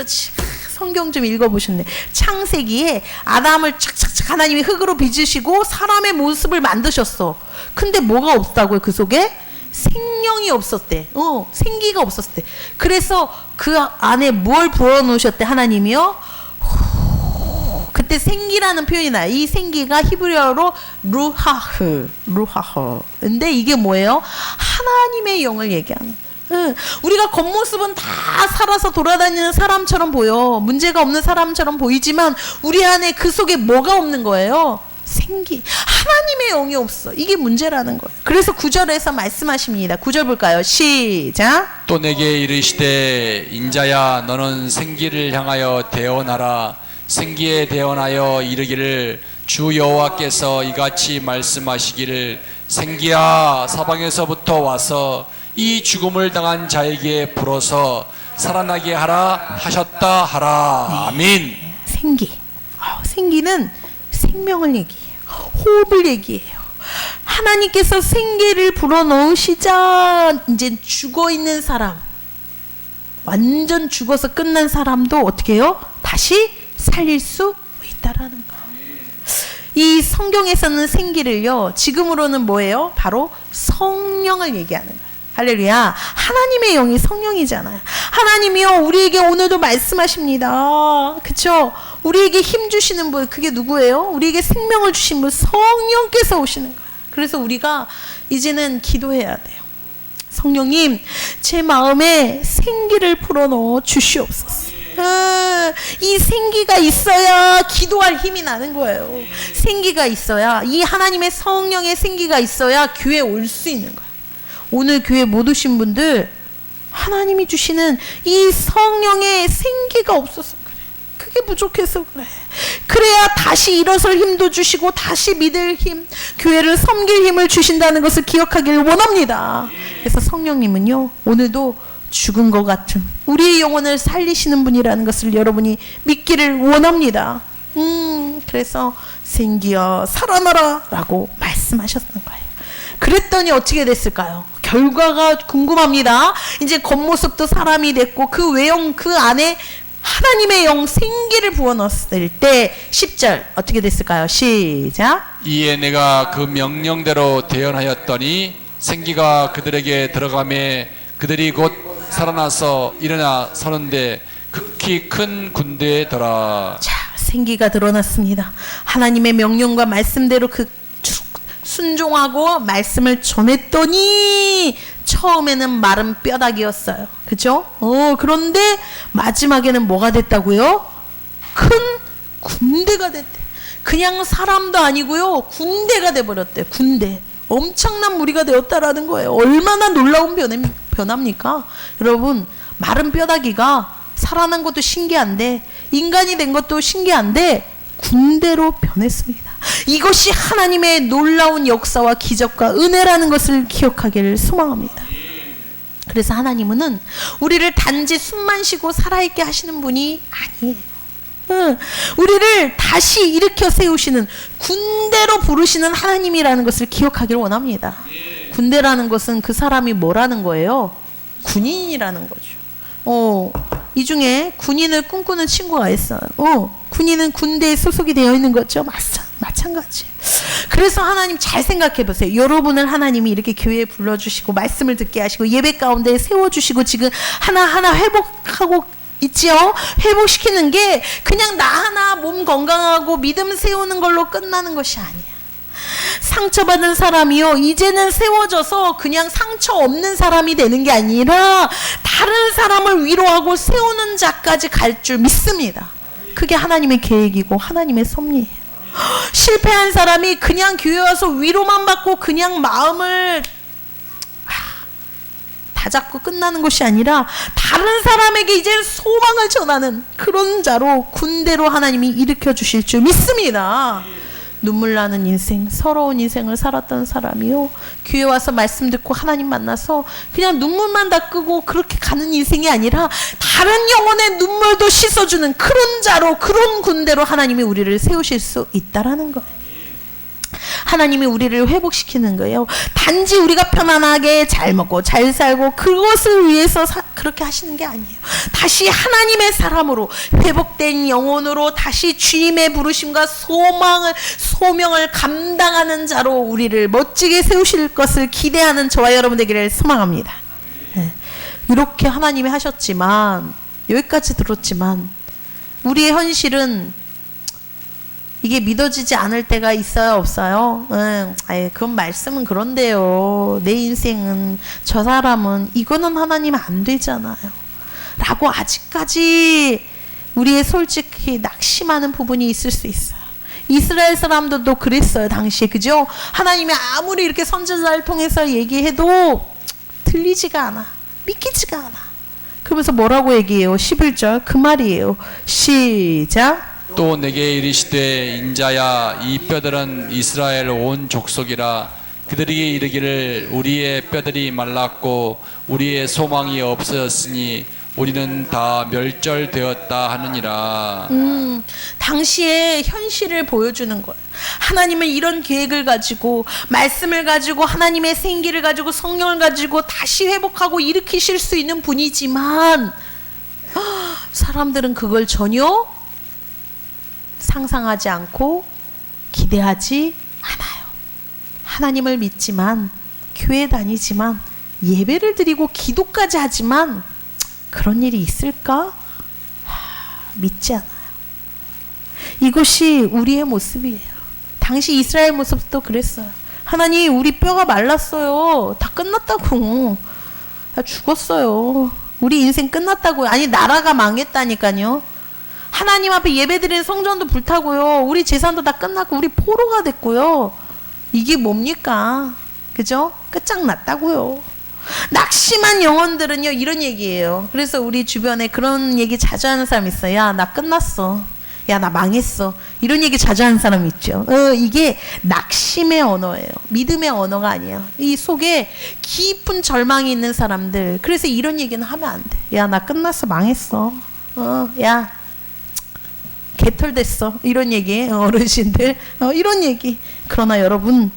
[SPEAKER 1] 성경 좀 읽어보셨네. 창세기에 아담을 착착착 하나님이 흙으로 빚으시고 사람의 모습을 만드셨어. 근데 뭐가 없다고요? 그 속에? 생명이 없었대. 생기가 없었대. 그래서 그 안에 뭘 부어놓으셨대? 하나님이요? 그때 생기라는 표현이 나요. 이 생기가 히브리어로 루하흐. 근데 이게 뭐예요? 하나님의 영을 얘기하는 거예요. 우리가 겉모습은 다 살아서 돌아다니는 사람처럼 보여. 문제가 없는 사람처럼 보이지만 우리 안에 그 속에 뭐가 없는 거예요? 생기. 하나님의 영이 없어. 이게 문제라는 거예요. 그래서 9절에서 말씀하십니다. 9절 볼까요? 시작.
[SPEAKER 2] 또 내게 이르시되 인자야 너는 생기를 향하여 대언하라. 생기에 대언하여 이르기를 주 여호와께서 이같이 말씀하시기를 생기야 사방에서부터 와서 이 죽음을 당한 자에게 불어서 살아나게 하라 하셨다 하라. 아멘.
[SPEAKER 1] 생기. 생기는 생명을 얘기해요. 호흡을 얘기해요. 하나님께서 생기를 불어넣으시자 이제 죽어있는 사람, 완전 죽어서 끝난 사람도 어떻게 해요? 다시 살릴 수 있다라는 거예요. 이 성경에서는 생기를요, 지금으로는 뭐예요? 바로 성령을 얘기하는 거예요. 할렐루야. 하나님의 영이 성령이잖아요. 하나님이요 우리에게 오늘도 말씀하십니다. 그쵸? 우리에게 힘 주시는 분, 그게 누구예요? 우리에게 생명을 주신 분, 성령께서 오시는 거예요. 그래서 우리가 이제는 기도해야 돼요. 성령님, 제 마음에 생기를 불어넣어 주시옵소서. 이 생기가 있어야 기도할 힘이 나는 거예요. 생기가 있어야, 이 하나님의 성령의 생기가 있어야 교회에 올 수 있는 거예요. 오늘 교회 못 오신 분들, 하나님이 주시는 이 성령의 생기가 없어서 그래. 그게 부족해서 그래. 그래야 다시 일어설 힘도 주시고 다시 믿을 힘, 교회를 섬길 힘을 주신다는 것을 기억하길 원합니다. 그래서 성령님은요, 오늘도 죽은 것 같은 우리의 영혼을 살리시는 분이라는 것을 여러분이 믿기를 원합니다. 그래서 생기여 살아나라 라고 말씀하셨던 거예요. 그랬더니 어떻게 됐을까요? 결과가 궁금합니다. 이제 겉모습도 사람이 됐고 그 외형 그 안에 하나님의 영 생기를 부어넣었을 때 10절 어떻게 됐을까요? 시작.
[SPEAKER 2] 이에 내가 그 명령대로 대언하였더니 생기가 그들에게 들어가매 그들이 곧 살아나서 일어나 서는데 극히 큰 군대더라.
[SPEAKER 1] 자, 생기가 드러났습니다. 하나님의 명령과 말씀대로 순종하고 말씀을 전했더니 처음에는 마른 뼈다귀였어요. 그죠? 그런데 마지막에는 뭐가 됐다고요? 큰 군대가 됐대. 그냥 사람도 아니고요. 군대가 돼버렸대. 군대. 엄청난 무리가 되었다라는 거예요. 얼마나 놀라운 변화입니까? 여러분, 마른 뼈다귀가 살아난 것도 신기한데 인간이 된 것도 신기한데 군대로 변했습니다. 이것이 하나님의 놀라운 역사와 기적과 은혜라는 것을 기억하기를 소망합니다. 그래서 하나님은 우리를 단지 숨만 쉬고 살아있게 하시는 분이 아니에요. 우리를 다시 일으켜 세우시는 군대로 부르시는 하나님이라는 것을 기억하기를 원합니다. 군대라는 것은 그 사람이 뭐라는 거예요? 군인이라는 거죠. 이 중에 군인을 꿈꾸는 친구가 있어요. 군인은 군대에 소속이 되어 있는 거죠. 마찬가지. 그래서 하나님 잘 생각해 보세요. 여러분을 하나님이 이렇게 교회에 불러주시고 말씀을 듣게 하시고 예배 가운데 세워주시고 지금 하나하나 회복하고 있지요. 회복시키는 게 그냥 나 하나 몸 건강하고 믿음 세우는 걸로 끝나는 것이 아니야. 상처받은 사람이요, 이제는 세워져서 그냥 상처 없는 사람이 되는 게 아니라 다른 사람을 위로하고 세우는 자까지 갈 줄 믿습니다. 그게 하나님의 계획이고 하나님의 섭리예요. 실패한 사람이 그냥 교회 와서 위로만 받고 그냥 마음을 다 잡고 끝나는 것이 아니라 다른 사람에게 이제 소망을 전하는 그런 자로 군대로 하나님이 일으켜 주실 줄 믿습니다. 눈물 나는 인생, 서러운 인생을 살았던 사람이요, 교회 와서 말씀 듣고 하나님 만나서 그냥 눈물만 닦고 그렇게 가는 인생이 아니라 다른 영혼의 눈물도 씻어주는 그런 자로, 그런 군대로 하나님이 우리를 세우실 수 있다라는 거예요. 하나님이 우리를 회복시키는 거예요. 단지 우리가 편안하게 잘 먹고 잘 살고 그것을 위해서 그렇게 하시는 게 아니에요. 다시 하나님의 사람으로 회복된 영혼으로 다시 주님의 부르심과 소명을 감당하는 자로 우리를 멋지게 세우실 것을 기대하는 저와 여러분 되기를 소망합니다. 이렇게 하나님이 하셨지만, 여기까지 들었지만 우리의 현실은 이게 믿어지지 않을 때가 있어요, 없어요? 그건 말씀은 그런데요. 내 인생은, 저 사람은, 이거는 하나님 안 되잖아요. 라고 아직까지 우리의 솔직히 낙심하는 부분이 있을 수 있어요. 이스라엘 사람들도 그랬어요, 당시에. 그죠? 하나님이 아무리 이렇게 선지자를 통해서 얘기해도 들리지가 않아. 믿기지가 않아. 그러면서 뭐라고 얘기해요? 11절 그 말이에요. 시작.
[SPEAKER 2] 또 내게 이르시되 인자야, 이 뼈들은 이스라엘 온 족속이라. 그들이 이르기를 우리의 뼈들이 말랐고 우리의 소망이 없어졌으니 우리는 다 멸절되었다 하느니라.
[SPEAKER 1] 당시의 현실을 보여주는 거예요. 하나님은 이런 계획을 가지고, 말씀을 가지고, 하나님의 생기를 가지고, 성령을 가지고 다시 회복하고 일으키실 수 있는 분이지만 사람들은 그걸 전혀 상상하지 않고 기대하지 않아요. 하나님을 믿지만, 교회 다니지만, 예배를 드리고 기도까지 하지만 그런 일이 있을까? 믿지 않아요. 이것이 우리의 모습이에요. 당시 이스라엘 모습도 그랬어요. 하나님, 우리 뼈가 말랐어요. 다 끝났다고. 다 죽었어요. 우리 인생 끝났다고요. 아니, 나라가 망했다니까요. 하나님 앞에 예배드리는 성전도 불타고요. 우리 재산도 다 끝났고 우리 포로가 됐고요. 이게 뭡니까? 그죠? 끝장났다고요. 낙심한 영혼들은요 이런 얘기예요. 그래서 우리 주변에 그런 얘기 자주 하는 사람 있어요. 야, 나 끝났어. 야, 나 망했어. 이런 얘기 자주 하는 사람 있죠. 이게 낙심의 언어예요. 믿음의 언어가 아니에요. 이 속에 깊은 절망이 있는 사람들. 그래서 이런 얘기는 하면 안 돼. 야, 나 끝났어. 망했어. 야, 개털됐어. 이런 얘기. 어르신들. 이런 얘기. 그러나 여러분,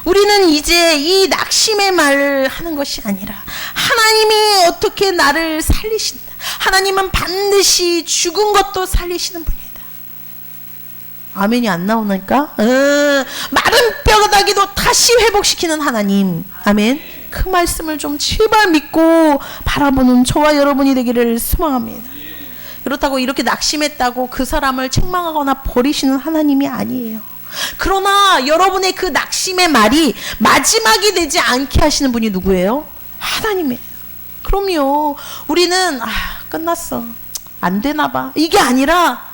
[SPEAKER 1] 우리는 이제 이 낙심의 말을 하는 것이 아니라 하나님이 어떻게 나를 살리신다. 하나님은 반드시 죽은 것도 살리시는 분이다. 아멘이 안 나오니까? 마른 뼈다귀도 다시 회복시키는 하나님. 아멘. 그 말씀을 좀 제발 믿고 바라보는 저와 여러분이 되기를 소망합니다. 그렇다고 이렇게 낙심했다고 그 사람을 책망하거나 버리시는 하나님이 아니에요. 그러나 여러분의 그 낙심의 말이 마지막이 되지 않게 하시는 분이 누구예요? 하나님이에요. 그럼요. 우리는 끝났어. 안 되나 봐. 이게 아니라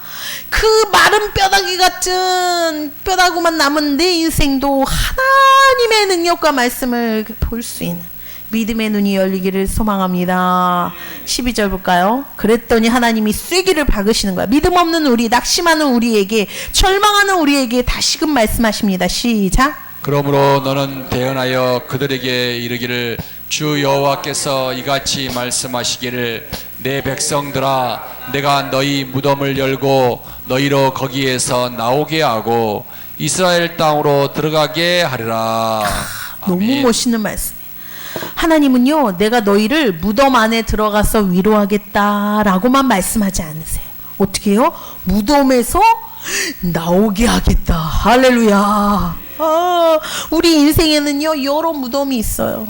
[SPEAKER 1] 그 마른 뼈다귀 같은 뼈다구만 남은 내 인생도 하나님의 능력과 말씀을 볼 수 있는 믿음의 눈이 열리기를 소망합니다. 12절 볼까요? 그랬더니 하나님이 쐐기를 박으시는 거야. 믿음 없는 우리, 낙심하는 우리에게, 절망하는 우리에게 다시금 말씀하십니다. 시작.
[SPEAKER 2] 그러므로 너는 대언하여 그들에게 이르기를 주 여호와께서 이같이 말씀하시기를 내 백성들아 내가 너희 무덤을 열고 너희로 거기에서 나오게 하고 이스라엘 땅으로 들어가게 하리라.
[SPEAKER 1] 너무
[SPEAKER 2] 아멘.
[SPEAKER 1] 멋있는 말씀. 하나님은요, 내가 너희를 무덤 안에 들어가서 위로하겠다라고만 말씀하지 않으세요. 어떻게 해요? 무덤에서 나오게 하겠다. 할렐루야. 우리 인생에는요, 여러 무덤이 있어요.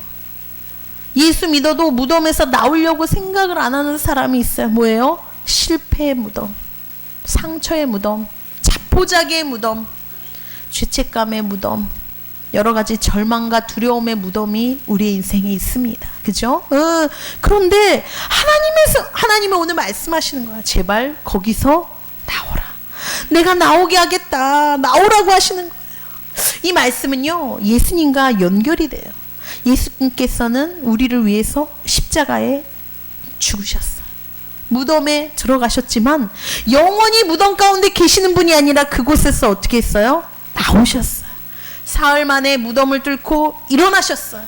[SPEAKER 1] 예수 믿어도 무덤에서 나오려고 생각을 안 하는 사람이 있어요. 뭐예요? 실패의 무덤, 상처의 무덤, 자포자기의 무덤, 죄책감의 무덤, 여러 가지 절망과 두려움의 무덤이 우리의 인생에 있습니다. 그죠? 그런데 하나님이 오늘 말씀하시는 거야. 제발 거기서 나오라. 내가 나오게 하겠다. 나오라고 하시는 거예요. 이 말씀은요, 예수님과 연결이 돼요. 예수님께서는 우리를 위해서 십자가에 죽으셨어요. 무덤에 들어가셨지만 영원히 무덤 가운데 계시는 분이 아니라 그곳에서 어떻게 했어요? 나오셨어요. 사흘 만에 무덤을 뚫고 일어나셨어요.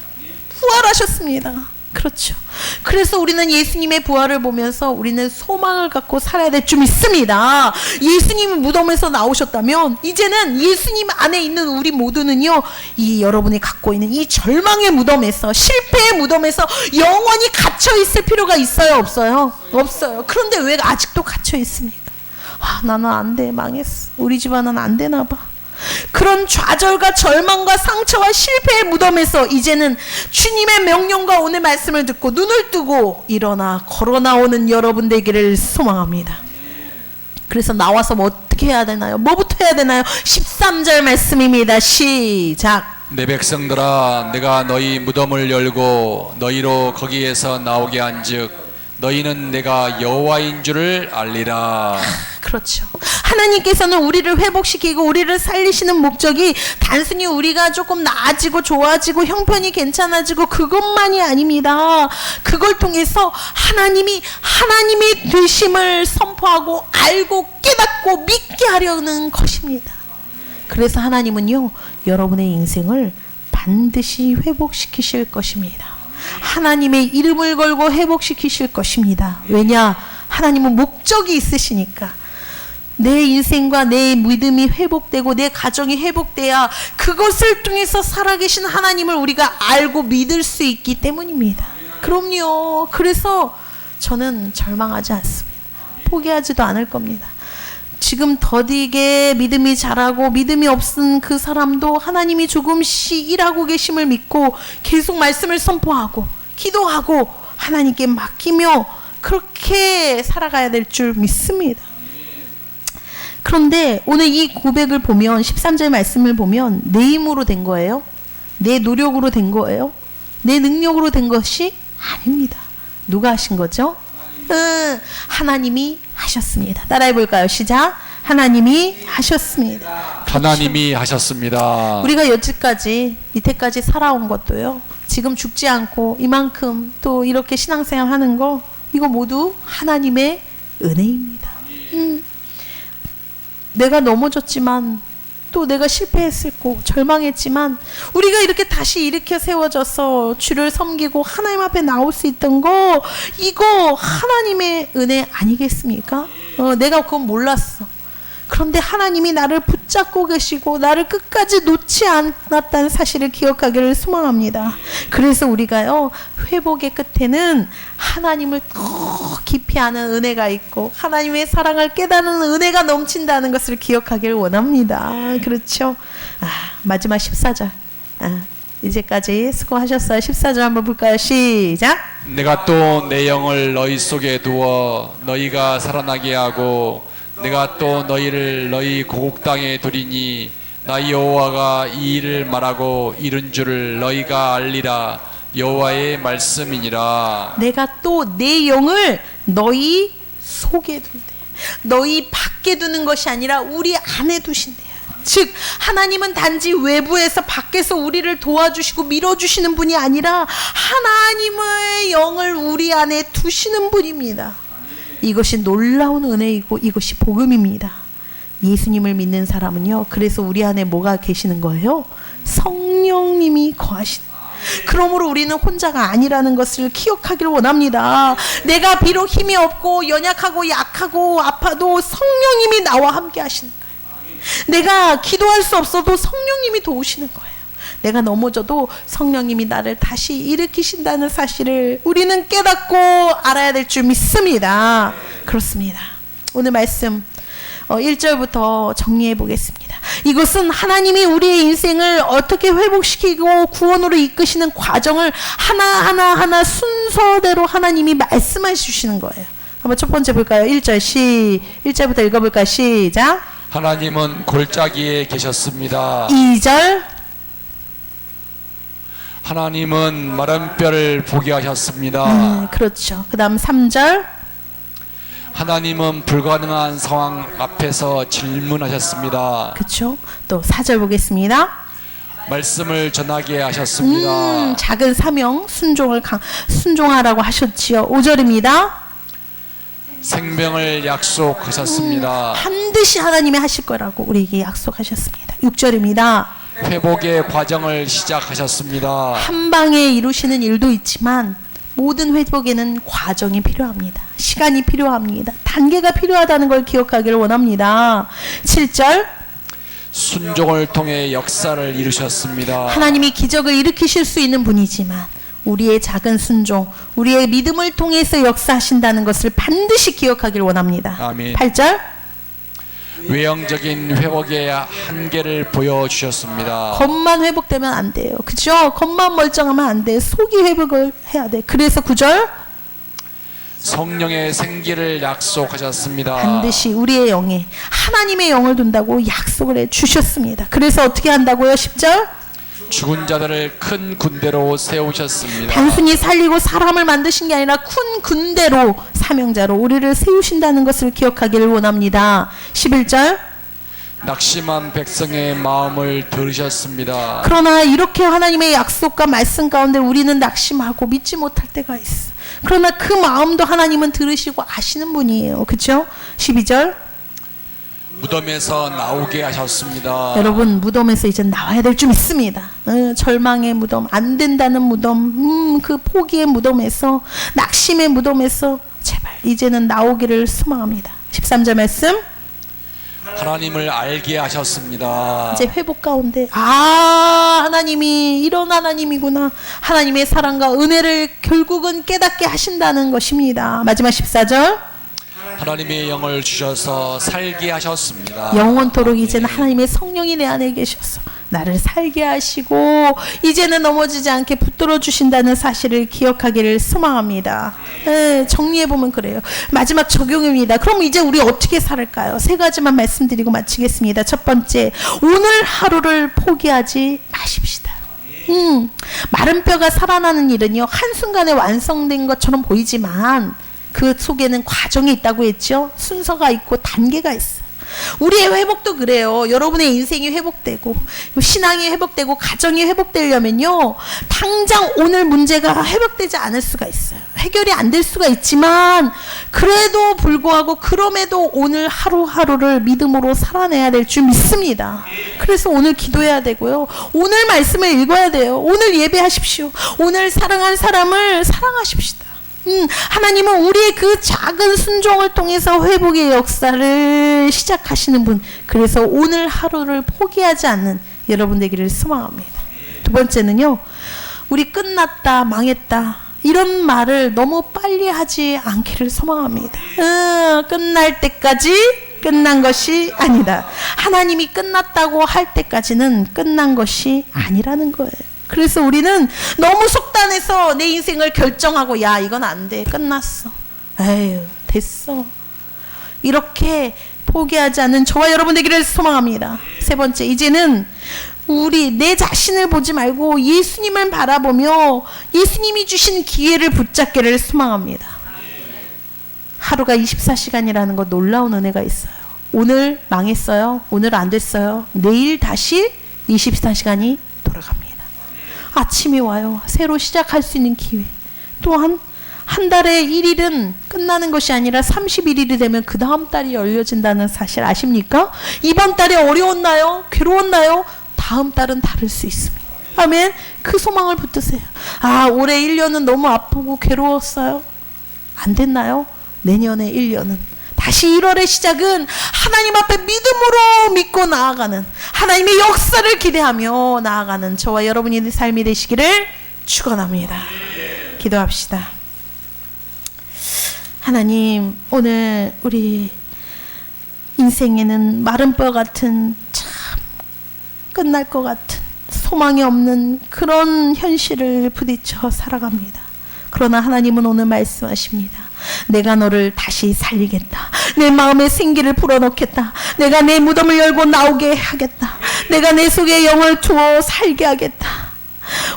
[SPEAKER 1] 부활하셨습니다. 그렇죠. 그래서 우리는 예수님의 부활을 보면서 우리는 소망을 갖고 살아야 될 줄 믿습니다. 예수님이 무덤에서 나오셨다면 이제는 예수님 안에 있는 우리 모두는요, 이 여러분이 갖고 있는 이 절망의 무덤에서, 실패의 무덤에서 영원히 갇혀 있을 필요가 있어요, 없어요? 없어요. 그런데 왜 아직도 갇혀 있습니까? 나는 안 돼, 망했어. 우리 집안은 안 되나 봐. 그런 좌절과 절망과 상처와 실패의 무덤에서 이제는 주님의 명령과 오늘 말씀을 듣고 눈을 뜨고 일어나 걸어 나오는 여러분 되기를 소망합니다. 그래서 나와서 뭐 어떻게 해야 되나요? 뭐부터 해야 되나요? 13절 말씀입니다. 시작.
[SPEAKER 2] 내 백성들아 내가 너희 무덤을 열고 너희로 거기에서 나오게 한즉 너희는 내가 여호와인 줄을 알리라.
[SPEAKER 1] 그렇죠. 하나님께서는 우리를 회복시키고 우리를 살리시는 목적이 단순히 우리가 조금 나아지고 좋아지고 형편이 괜찮아지고 그것만이 아닙니다. 그걸 통해서 하나님이 되심을 선포하고 알고 깨닫고 믿게 하려는 것입니다. 그래서 하나님은요, 여러분의 인생을 반드시 회복시키실 것입니다. 하나님의 이름을 걸고 회복시키실 것입니다. 왜냐? 하나님은 목적이 있으시니까. 내 인생과 내 믿음이 회복되고 내 가정이 회복돼야 그것을 통해서 살아계신 하나님을 우리가 알고 믿을 수 있기 때문입니다. 그럼요. 그래서 저는 절망하지 않습니다. 포기하지도 않을 겁니다. 지금 더디게 믿음이 자라고 믿음이 없은 그 사람도 하나님이 조금씩 일하고 계심을 믿고 계속 말씀을 선포하고 기도하고 하나님께 맡기며 그렇게 살아가야 될 줄 믿습니다. 그런데 오늘 이 고백을 보면 13절 말씀을 보면 내 힘으로 된 거예요? 내 노력으로 된 거예요? 내 능력으로 된 것이 아닙니다. 누가 하신 거죠? 하나님이 하셨습니다. 따라해 볼까요? 시작. 하나님이 하셨습니다.
[SPEAKER 2] 하나님이 하셨습니다.
[SPEAKER 1] 우리가 이때까지 살아온 것도요, 지금 죽지 않고 이만큼 또 이렇게 신앙생활 하는 거, 이거 모두 하나님의 은혜입니다. 내가 넘어졌지만 또 내가 실패했고 절망했지만 우리가 이렇게 다시 일으켜 세워져서 주를 섬기고 하나님 앞에 나올 수 있던 거, 이거 하나님의 은혜 아니겠습니까? 내가 그건 몰랐어. 그런데 하나님이 나를 붙잡고 계시고 나를 끝까지 놓지 않았다는 사실을 기억하기를 소망합니다. 그래서 우리가요, 회복의 끝에는 하나님을 더 깊이 아는 은혜가 있고 하나님의 사랑을 깨닫는 은혜가 넘친다는 것을 기억하기를 원합니다. 그렇죠? 마지막 14절. 이제까지 수고하셨어요. 14절 한번 볼까요? 시작.
[SPEAKER 2] 내가 또 내 영을 너희 속에 두어 너희가 살아나게 하고 내가 또 너희를 너희 고국 땅에 두리니 나 여호와가 이 일을 말하고 이룬 줄을 너희가 알리라. 여호와의 말씀이니라.
[SPEAKER 1] 내가 또 내 영을 너희 속에 둔대. 너희 밖에 두는 것이 아니라 우리 안에 두신대요. 즉 하나님은 단지 외부에서 밖에서 우리를 도와주시고 밀어주시는 분이 아니라 하나님의 영을 우리 안에 두시는 분입니다. 이것이 놀라운 은혜이고 이것이 복음입니다. 예수님을 믿는 사람은요, 그래서 우리 안에 뭐가 계시는 거예요? 성령님이 거하시는 거예요. 그러므로 우리는 혼자가 아니라는 것을 기억하기를 원합니다. 내가 비록 힘이 없고 연약하고 약하고 아파도 성령님이 나와 함께 하시는 거예요. 내가 기도할 수 없어도 성령님이 도우시는 거예요. 내가 넘어져도 성령님이 나를 다시 일으키신다는 사실을 우리는 깨닫고 알아야 될 줄 믿습니다. 그렇습니다. 오늘 말씀 1절부터 정리해 보겠습니다. 이것은 하나님이 우리의 인생을 어떻게 회복시키고 구원으로 이끄시는 과정을 하나하나 순서대로 하나님이 말씀해 주시는 거예요. 한번 첫 번째 볼까요? 1절부터 읽어볼까요? 시작.
[SPEAKER 2] 하나님은 골짜기에 계셨습니다.
[SPEAKER 1] 2절.
[SPEAKER 2] 하나님은 마른 뼈를 보게 하셨습니다.
[SPEAKER 1] 그렇죠. 그 다음 3절.
[SPEAKER 2] 하나님은 불가능한 상황 앞에서 질문하셨습니다.
[SPEAKER 1] 그렇죠. 또 4절 보겠습니다.
[SPEAKER 2] 말씀을 전하게 하셨습니다.
[SPEAKER 1] 작은 사명 순종하라고 하셨지요. 5절입니다.
[SPEAKER 2] 생명을 약속하셨습니다.
[SPEAKER 1] 반드시 하나님이 하실 거라고 우리에게 약속하셨습니다. 6절입니다.
[SPEAKER 2] 회복의 과정을 시작하셨습니다.
[SPEAKER 1] 한 방에 이루시는 일도 있지만 모든 회복에는 과정이 필요합니다. 시간이 필요합니다. 단계가 필요하다는 걸 기억하기를 원합니다. 7절.
[SPEAKER 2] 순종을 통해 역사를 이루셨습니다.
[SPEAKER 1] 하나님이 기적을 일으키실 수 있는 분이지만 우리의 작은 순종, 우리의 믿음을 통해서 역사하신다는 것을 반드시 기억하기를 원합니다.
[SPEAKER 2] 아멘.
[SPEAKER 1] 8절.
[SPEAKER 2] 외형적인 회복의 한계를 보여주셨습니다.
[SPEAKER 1] 겉만 회복되면 안 돼요. 그죠? 겉만 멀쩡하면 안 돼. 속이 회복을 해야 돼. 그래서 9절.
[SPEAKER 2] 성령의 생기를 약속하셨습니다.
[SPEAKER 1] 반드시 우리의 영에 하나님의 영을 둔다고 약속을 해 주셨습니다. 그래서 어떻게 한다고요? 10절.
[SPEAKER 2] 죽은 자들을 큰 군대로 세우셨습니다.
[SPEAKER 1] 단순히 살리고 사람을 만드신 게 아니라 큰 군대로 사명자로 우리를 세우신다는 것을 기억하기를 원합니다. 11절.
[SPEAKER 2] 낙심한 백성의 마음을 들으셨습니다.
[SPEAKER 1] 그러나 이렇게 하나님의 약속과 말씀 가운데 우리는 낙심하고 믿지 못할 때가 있어. 그러나 그 마음도 하나님은 들으시고 아시는 분이에요. 그렇죠? 12절.
[SPEAKER 2] 무덤에서 나오게 하셨습니다.
[SPEAKER 1] 여러분, 무덤에서 이제 나와야 될 줄 믿습니다. 절망의 무덤, 안 된다는 무덤, 그 포기의 무덤에서, 낙심의 무덤에서 제발 이제는 나오기를 소망합니다. 13절 말씀.
[SPEAKER 2] 하나님을 알게 하셨습니다.
[SPEAKER 1] 이제 회복 가운데 하나님이 이런 하나님이구나. 하나님의 사랑과 은혜를 결국은 깨닫게 하신다는 것입니다. 마지막 14절.
[SPEAKER 2] 하나님의 영을 주셔서 살게 하셨습니다.
[SPEAKER 1] 영원토록 이제는 하나님의 성령이 내 안에 계셔서 나를 살게 하시고 이제는 넘어지지 않게 붙들어 주신다는 사실을 기억하기를 소망합니다. 정리해보면 그래요. 마지막 적용입니다. 그럼 이제 우리 어떻게 살을까요? 3가지만 말씀드리고 마치겠습니다. 첫 번째, 오늘 하루를 포기하지 마십시다. 마른 뼈가 살아나는 일은요, 한순간에 완성된 것처럼 보이지만 그 속에는 과정이 있다고 했죠. 순서가 있고 단계가 있어요. 우리의 회복도 그래요. 여러분의 인생이 회복되고 신앙이 회복되고 가정이 회복되려면요, 당장 오늘 문제가 회복되지 않을 수가 있어요. 해결이 안 될 수가 있지만 그래도 불구하고 그럼에도 오늘 하루하루를 믿음으로 살아내야 될 줄 믿습니다. 그래서 오늘 기도해야 되고요, 오늘 말씀을 읽어야 돼요. 오늘 예배하십시오. 오늘 사랑한 사람을 사랑하십시다. 하나님은 우리의 그 작은 순종을 통해서 회복의 역사를 시작하시는 분, 그래서 오늘 하루를 포기하지 않는 여러분 되기를 소망합니다. 두 번째는요, 우리 끝났다, 망했다 이런 말을 너무 빨리 하지 않기를 소망합니다. 끝날 때까지 끝난 것이 아니다. 하나님이 끝났다고 할 때까지는 끝난 것이 아니라는 거예요. 그래서 우리는 너무 속단해서 내 인생을 결정하고, 야 이건 안 돼, 끝났어, 에휴 됐어, 이렇게 포기하지 않는 저와 여러분 되기를 소망합니다. 세 번째, 이제는 우리 내 자신을 보지 말고 예수님을 바라보며 예수님이 주신 기회를 붙잡기를 소망합니다. 하루가 24시간이라는 거 놀라운 은혜가 있어요. 오늘 망했어요, 오늘 안 됐어요, 내일 다시 24시간이 돌아갑니다. 아침이 와요. 새로 시작할 수 있는 기회. 또한 한 달에 1일은 끝나는 것이 아니라 31일이 되면 그 다음 달이 열려진다는 사실 아십니까? 이번 달에 어려웠나요? 괴로웠나요? 다음 달은 다를 수 있습니다. 아멘. 그 소망을 붙드세요. 아, 올해 1년은 너무 아프고 괴로웠어요. 안 됐나요? 내년에 1년은 다시 1월의 시작은 하나님 앞에 믿음으로 믿고 나아가는, 하나님의 역사를 기대하며 나아가는 저와 여러분의 삶이 되시기를 축원합니다. 기도합시다. 하나님, 오늘 우리 인생에는 마른 뼈 같은, 참 끝날 것 같은, 소망이 없는 그런 현실을 부딪혀 살아갑니다. 그러나 하나님은 오늘 말씀하십니다. 내가 너를 다시 살리겠다. 내 마음에 생기를 불어넣겠다. 내가 내 무덤을 열고 나오게 하겠다. 내가 내 속에 영을 두어 살게 하겠다.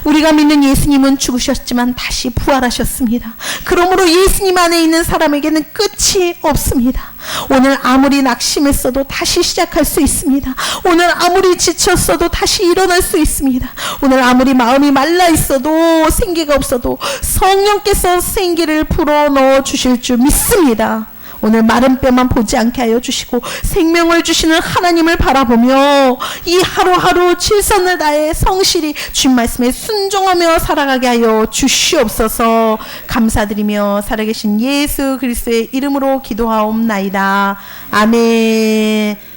[SPEAKER 1] 우리가 믿는 예수님은 죽으셨지만 다시 부활하셨습니다. 그러므로 예수님 안에 있는 사람에게는 끝이 없습니다. 오늘 아무리 낙심했어도 다시 시작할 수 있습니다. 오늘 아무리 지쳤어도 다시 일어날 수 있습니다. 오늘 아무리 마음이 말라 있어도, 생기가 없어도 성령께서 생기를 불어넣어 주실 줄 믿습니다. 오늘 마른 뼈만 보지 않게 하여 주시고 생명을 주시는 하나님을 바라보며 이 하루하루 최선을 다해 성실히 주님 말씀에 순종하며 살아가게 하여 주시옵소서. 감사드리며 살아계신 예수 그리스도의 이름으로 기도하옵나이다. 아멘.